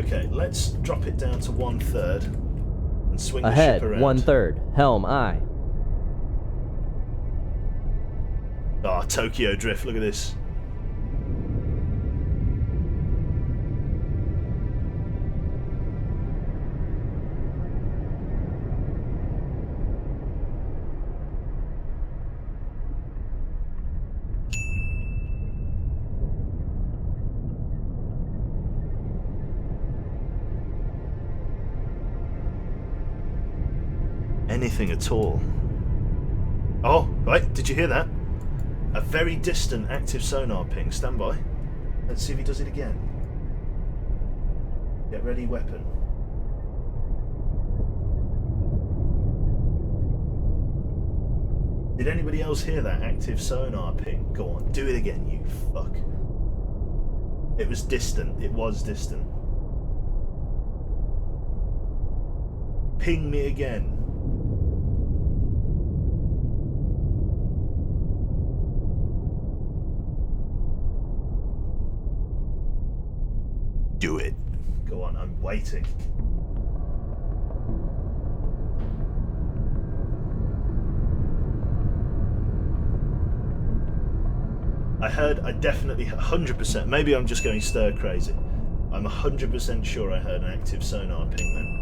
Okay, let's drop it down to 1/3 and swing the Ahead, ship around. 1/3. Helm, aye. Ah, Tokyo Drift, look at this. Anything at all. Oh, right, did you hear that? A very distant active sonar ping. Stand by. Let's see if he does it again. Get ready, weapon. Did anybody else hear that active sonar ping? Go on, do it again, you fuck. It was distant. It was distant. Ping me again. Do it. Go on, I'm waiting. I definitely 100%, maybe I'm just going stir crazy. I'm 100% sure I heard an active sonar ping then.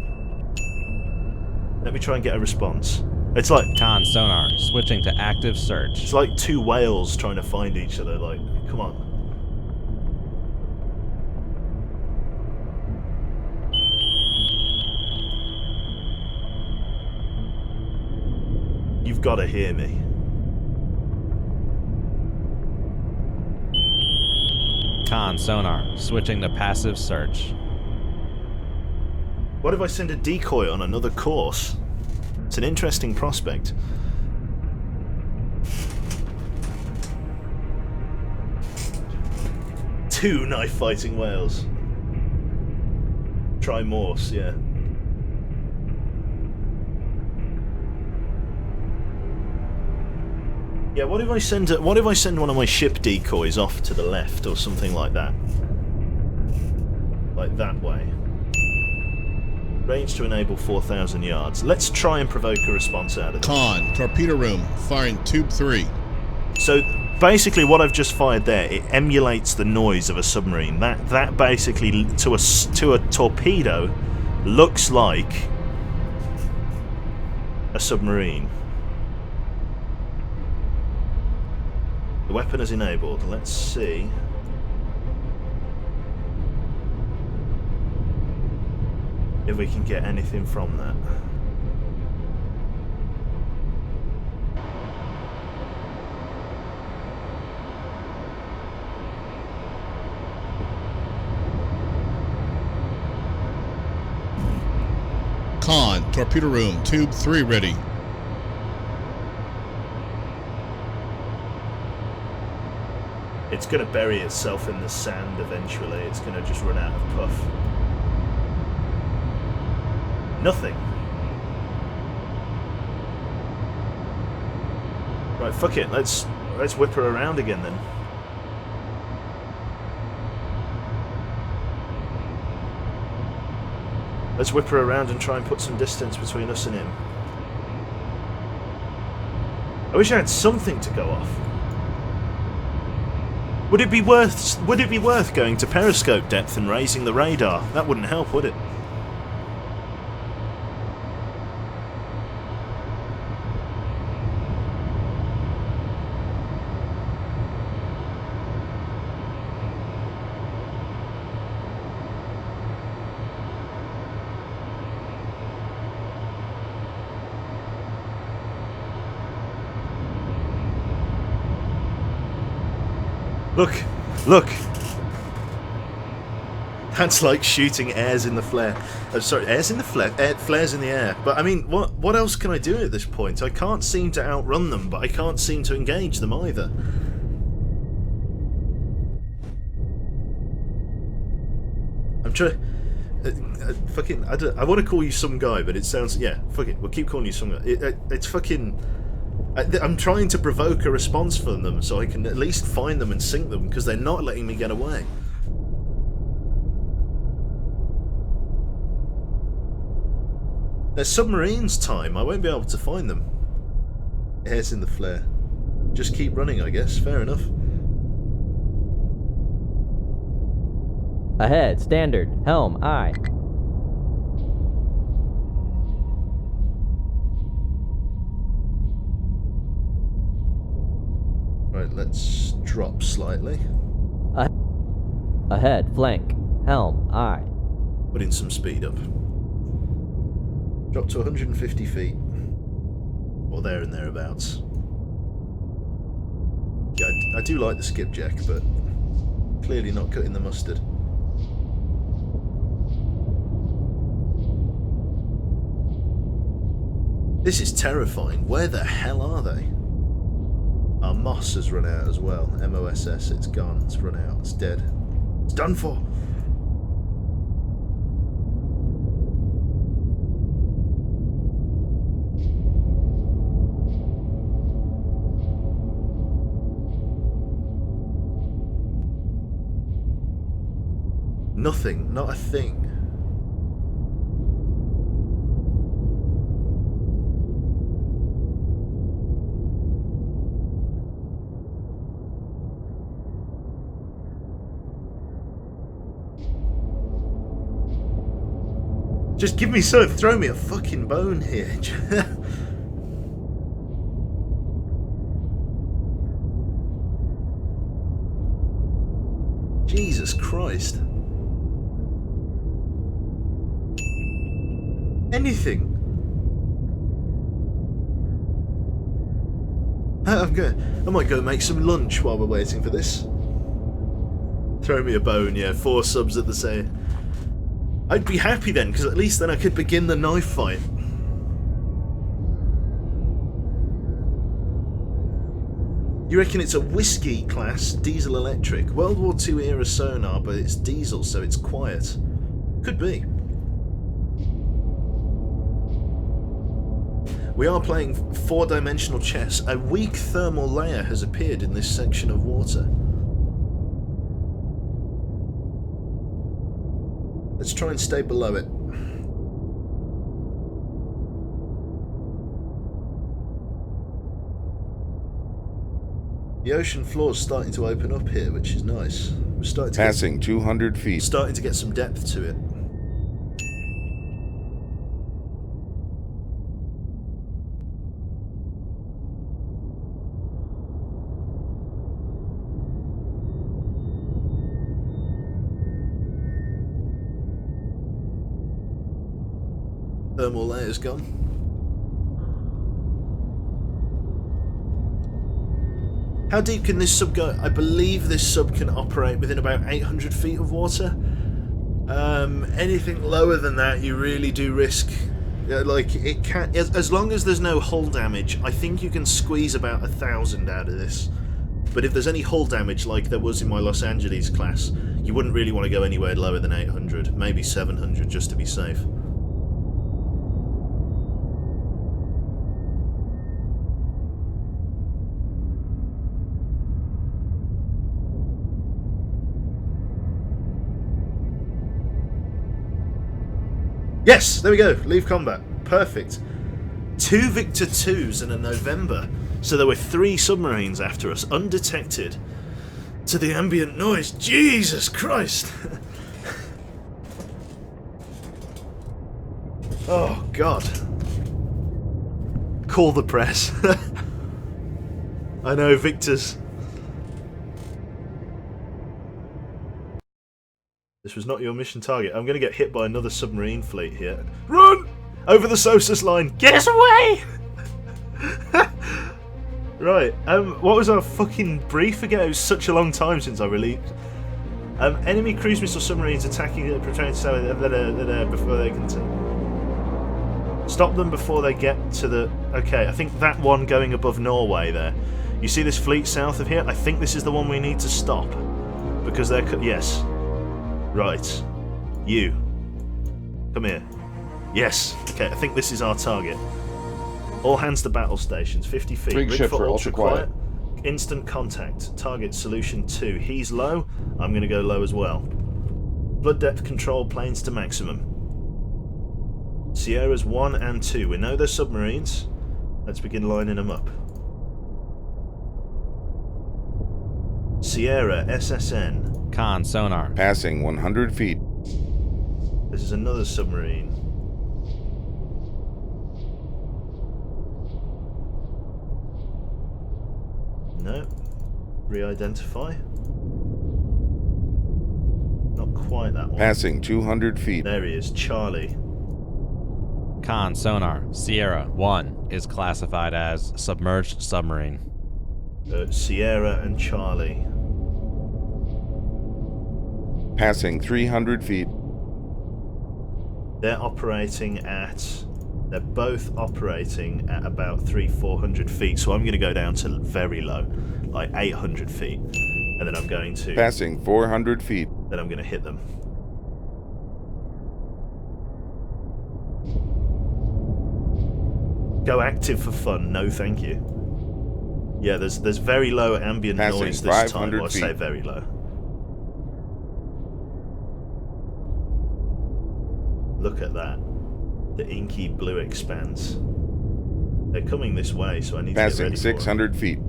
Let me try and get a response. It's like... Con sonar, switching to active search. It's like two whales trying to find each other, like, come on. You've got to hear me. Con sonar, switching to passive search. What if I send a decoy on another course? It's an interesting prospect. Two knife-fighting whales. Try Morse, yeah. Yeah, what if I send one of my ship decoys off to the left or something like that? Like that way. Range to enable 4,000 yards. Let's try and provoke a response out of them. Con, torpedo room, firing tube 3. So basically what I've just fired there, it emulates the noise of a submarine. That basically, to a torpedo, looks like a submarine. The weapon is enabled. Let's see. If we can get anything from that. Con, torpedo room, tube 3 ready. It's going to bury itself in the sand eventually. It's going to just run out of puff. Nothing. Right, fuck it. Let's whip her around again then. Let's whip her around and try and put some distance between us and him. I wish I had something to go off. Would it be worth going to periscope depth and raising the radar? That wouldn't help, would it? Look! That's like shooting airs in the flare. Sorry, airs in the flare? Flares in the air. But I mean, what else can I do at this point? I can't seem to outrun them, but I can't seem to engage them either. I'm trying... fucking... I want to call you some guy, but it sounds... Yeah, fuck it. We'll keep calling you some guy. It's fucking... I'm trying to provoke a response from them so I can at least find them and sink them, because they're not letting me get away. They're submarines time. I won't be able to find them. Airs in the flare. Just keep running, I guess. Fair enough. Ahead, standard, helm, aye. Right, let's drop slightly. Ahead, flank, helm, aye. Put in some speed up. Drop to 150 feet. Or there and thereabouts. Yeah, I do like the skipjack, but clearly not cutting the mustard. This is terrifying. Where the hell are they? Our Moss has run out as well. MOSS, it's gone. It's run out. It's dead. It's done for. Nothing. Not a thing. Just give me something, throw me a fucking bone here. Jesus Christ. Anything. I might go make some lunch while we're waiting for this. Throw me a bone, yeah, 4 subs at the same. I'd be happy then, because at least then I could begin the knife fight. You reckon it's a whiskey class diesel electric? World War II era sonar, but it's diesel, so it's quiet. Could be. We are playing four-dimensional chess. A weak thermal layer has appeared in this section of water. Let's try and stay below it. The ocean floor is starting to open up here, which is nice. We're starting to Passing 200 feet. starting to get some depth to it. Thermal layer's gone. How deep can this sub go? I believe this sub can operate within about 800 feet of water. Anything lower than that, you really do risk. Like it can, as long as there's no hull damage, I think you can squeeze about 1,000 out of this. But if there's any hull damage, like there was in my Los Angeles class, you wouldn't really want to go anywhere lower than 800, maybe 700, just to be safe. Yes, there we go. Leave combat. Perfect. 2 Victor 2s and a November. So there were 3 submarines after us, undetected. To the ambient noise. Jesus Christ. Oh, God. Call the press. I know, Victors. This was not your mission target. I'm going to get hit by another submarine fleet here. Run! Over the SOSUS line. Get us away! Right. What was our fucking brief again? It was such a long time since I released. Enemy cruise missile submarines attacking the Praetorian Tower before they can... Stop them before they get to the... Okay, I think that one going above Norway there. You see this fleet south of here? I think this is the one we need to stop. Because they're... Yes. Right. You. Come here. Yes. Okay, I think this is our target. All hands to battle stations. 50 feet. Rig shift for ultra quiet. Instant contact. Target solution 2. He's low. I'm going to go low as well. Blood depth control planes to maximum. Sierras 1 and 2. We know they're submarines. Let's begin lining them up. Sierra SSN. Con sonar. Passing 100 feet. This is another submarine. No. Re-identify. Not quite that one. Passing 200 feet. There he is, Charlie. Con sonar. Sierra 1 is classified as submerged submarine. Sierra and Charlie. Passing 300 feet. They're both operating at about 300-400 feet, so I'm going to go down to very low, like 800 feet, and then I'm going to... Passing 400 feet. Then I'm going to hit them. Go active for fun, no thank you. Yeah, there's very low ambient Passing noise this time, 500 or I say feet. very low. Look at that. The inky blue expanse. They're coming this way, so I need to get Passing ready 600 feet.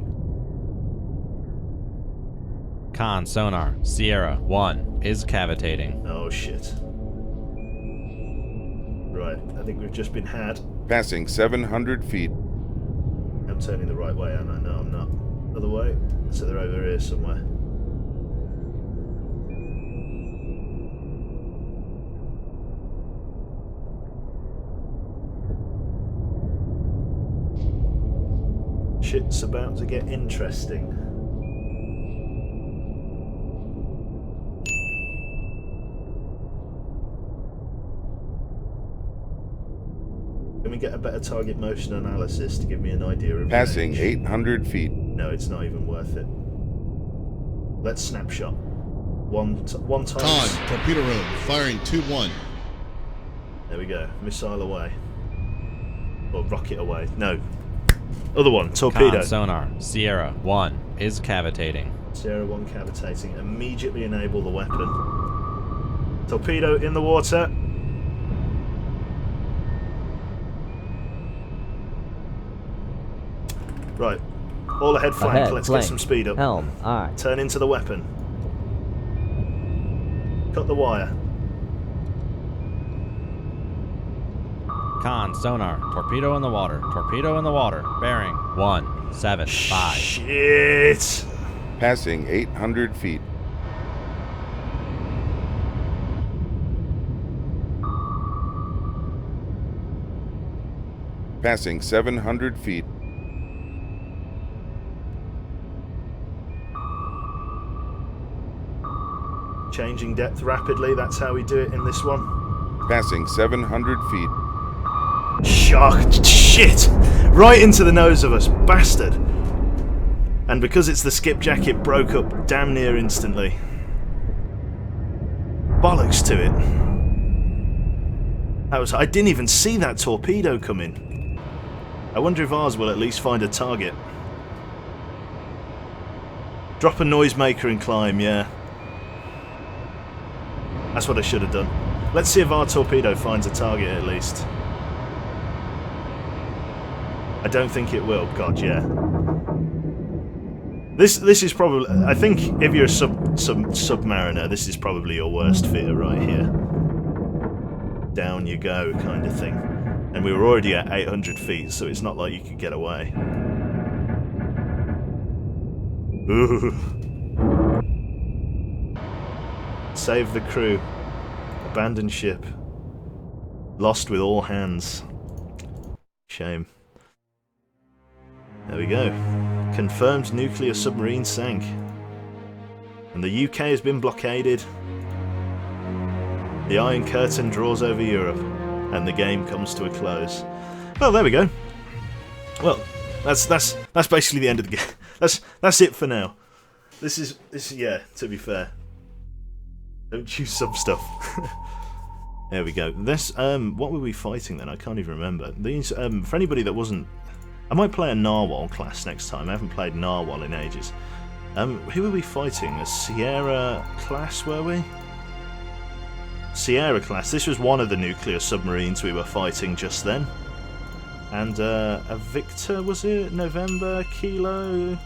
Con sonar. Sierra 1 is cavitating. for them. Oh shit. Right, I think we've just been had. Passing 700 feet. I'm turning the right way, and I know I'm not. Other way? So they're over here somewhere. Shit's about to get interesting. Can we get a better target motion analysis to give me an idea of Passing range? 800 feet. No, it's not even worth it. Let's snapshot. One time. Con, torpedo room, firing 2-1. There we go. Missile away. Or rocket away. No. Other one. Torpedo. Con sonar. Sierra 1 is cavitating. Sierra 1 cavitating. Immediately enable the weapon. Torpedo in the water. Right. All ahead flank. Ahead, Let's flank. get some speed up. Helm, aye. Turn into the weapon. Cut the wire. Con sonar. Torpedo in the water. Torpedo in the water. Bearing 175. Shit! Passing 800 feet. Passing 700 feet. Changing depth rapidly, that's how we do it in this one. Passing 700 feet. Shocked! Shit! Right into the nose of us, bastard! And because it's the skipjack, it broke up damn near instantly. Bollocks to it. I didn't even see that torpedo coming. I wonder if ours will at least find a target. Drop a noisemaker and climb, yeah. That's what I should have done. Let's see if our torpedo finds a target at least. I don't think it will. God, yeah. This is probably... I think if you're a submariner, this is probably your worst fear right here. Down you go, kind of thing. And we were already at 800 feet, so it's not like you could get away. Ooh. Save the crew. Abandon ship. Lost with all hands. Shame. There we go. Confirmed nuclear submarine sank. And the UK has been blockaded. The Iron Curtain draws over Europe. And the game comes to a close. Well, there we go. Well, that's basically the end of the game. That's it for now. This is yeah, to be fair. Don't choose some stuff. There we go. This what were we fighting then? I can't even remember. These for anybody that wasn't, I might play a Narwhal class next time. I haven't played Narwhal in ages. Who were we fighting? A Sierra class, were we? Sierra class. This was one of the nuclear submarines we were fighting just then. And a Victor, was it? November, Kilo?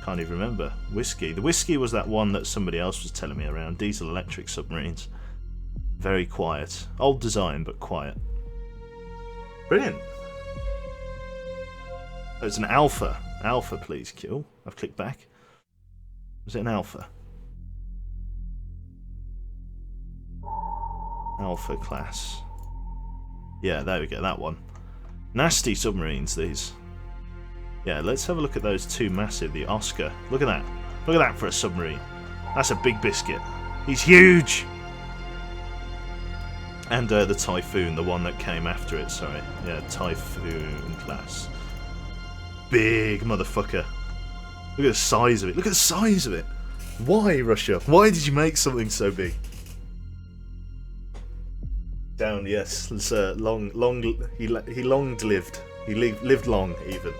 Can't even remember. Whiskey. The Whiskey was that one that somebody else was telling me around. Diesel electric submarines. Very quiet. Old design, but quiet. Brilliant. Oh, it's an Alpha. Alpha, please, kill. I've clicked back. Was it an Alpha? Alpha class. Yeah, there we go, that one. Nasty submarines, these. Yeah, let's have a look at those two massive. The Oscar. Look at that. Look at that for a submarine. That's a big biscuit. He's huge! And the Typhoon, the one that came after it, sorry. Yeah, Typhoon class. Big motherfucker. Look at the size of it. Look at the size of it. Why, Russia? Why did you make something so big? Down, yes. It's he long-lived. He lived long, even.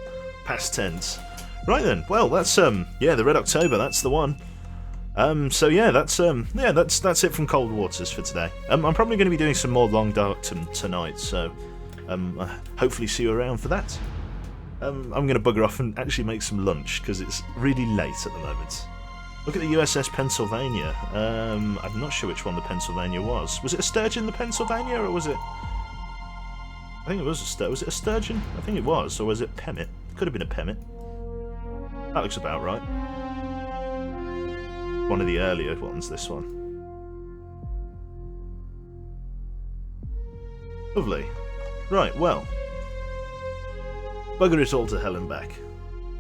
Past tense. Right then. Well, that's yeah, the Red October. That's the one. So yeah, that's it from Cold Waters for today. I'm probably going to be doing some more Long Dark tonight. So hopefully see you around for that. I'm going to bugger off and actually make some lunch because it's really late at the moment. Look at the USS Pennsylvania. I'm not sure which one the Pennsylvania was. Was it a sturgeon, the Pennsylvania, or was it... I think it was a sturgeon. Was it a sturgeon? I think it was. Or was it Pemmitt? Could have been a Pemmitt. That looks about right. One of the earlier ones, this one. Lovely. Right, well. Bugger it all to hell and back.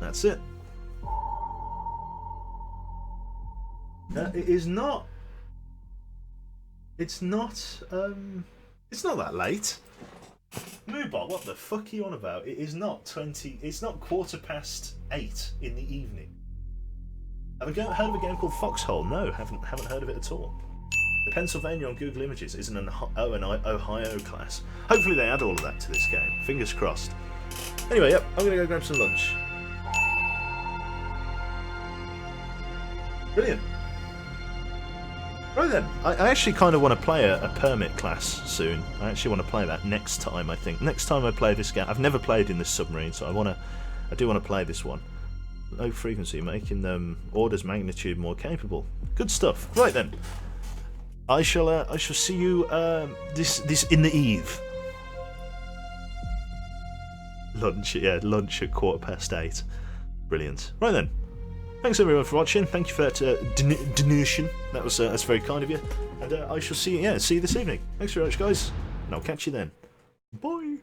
That's it. It is not... It's not that late. Moobot, what the fuck are you on about? It is not 20... It's not 8:15 in the evening. Have you heard of a game called Foxhole? No, haven't heard of it at all. The Pennsylvania on Google Images is an Ohio class. Hopefully they add all of that to this game. Fingers crossed. Anyway, yep, I'm going to go grab some lunch. Brilliant. Right then, I actually kind of want to play a permit class soon. I actually want to play that next time, I think. Next time I play this game. I've never played in this submarine, so I do want to play this one. Low frequency, making them orders magnitude more capable. Good stuff. Right then. I shall see you this in the eve. Lunch, yeah, lunch at 8:15. Brilliant. Right then. Thanks everyone for watching. Thank you for that donation. That's very kind of you. And I shall see you this evening. Thanks very much, guys, and I'll catch you then. Bye.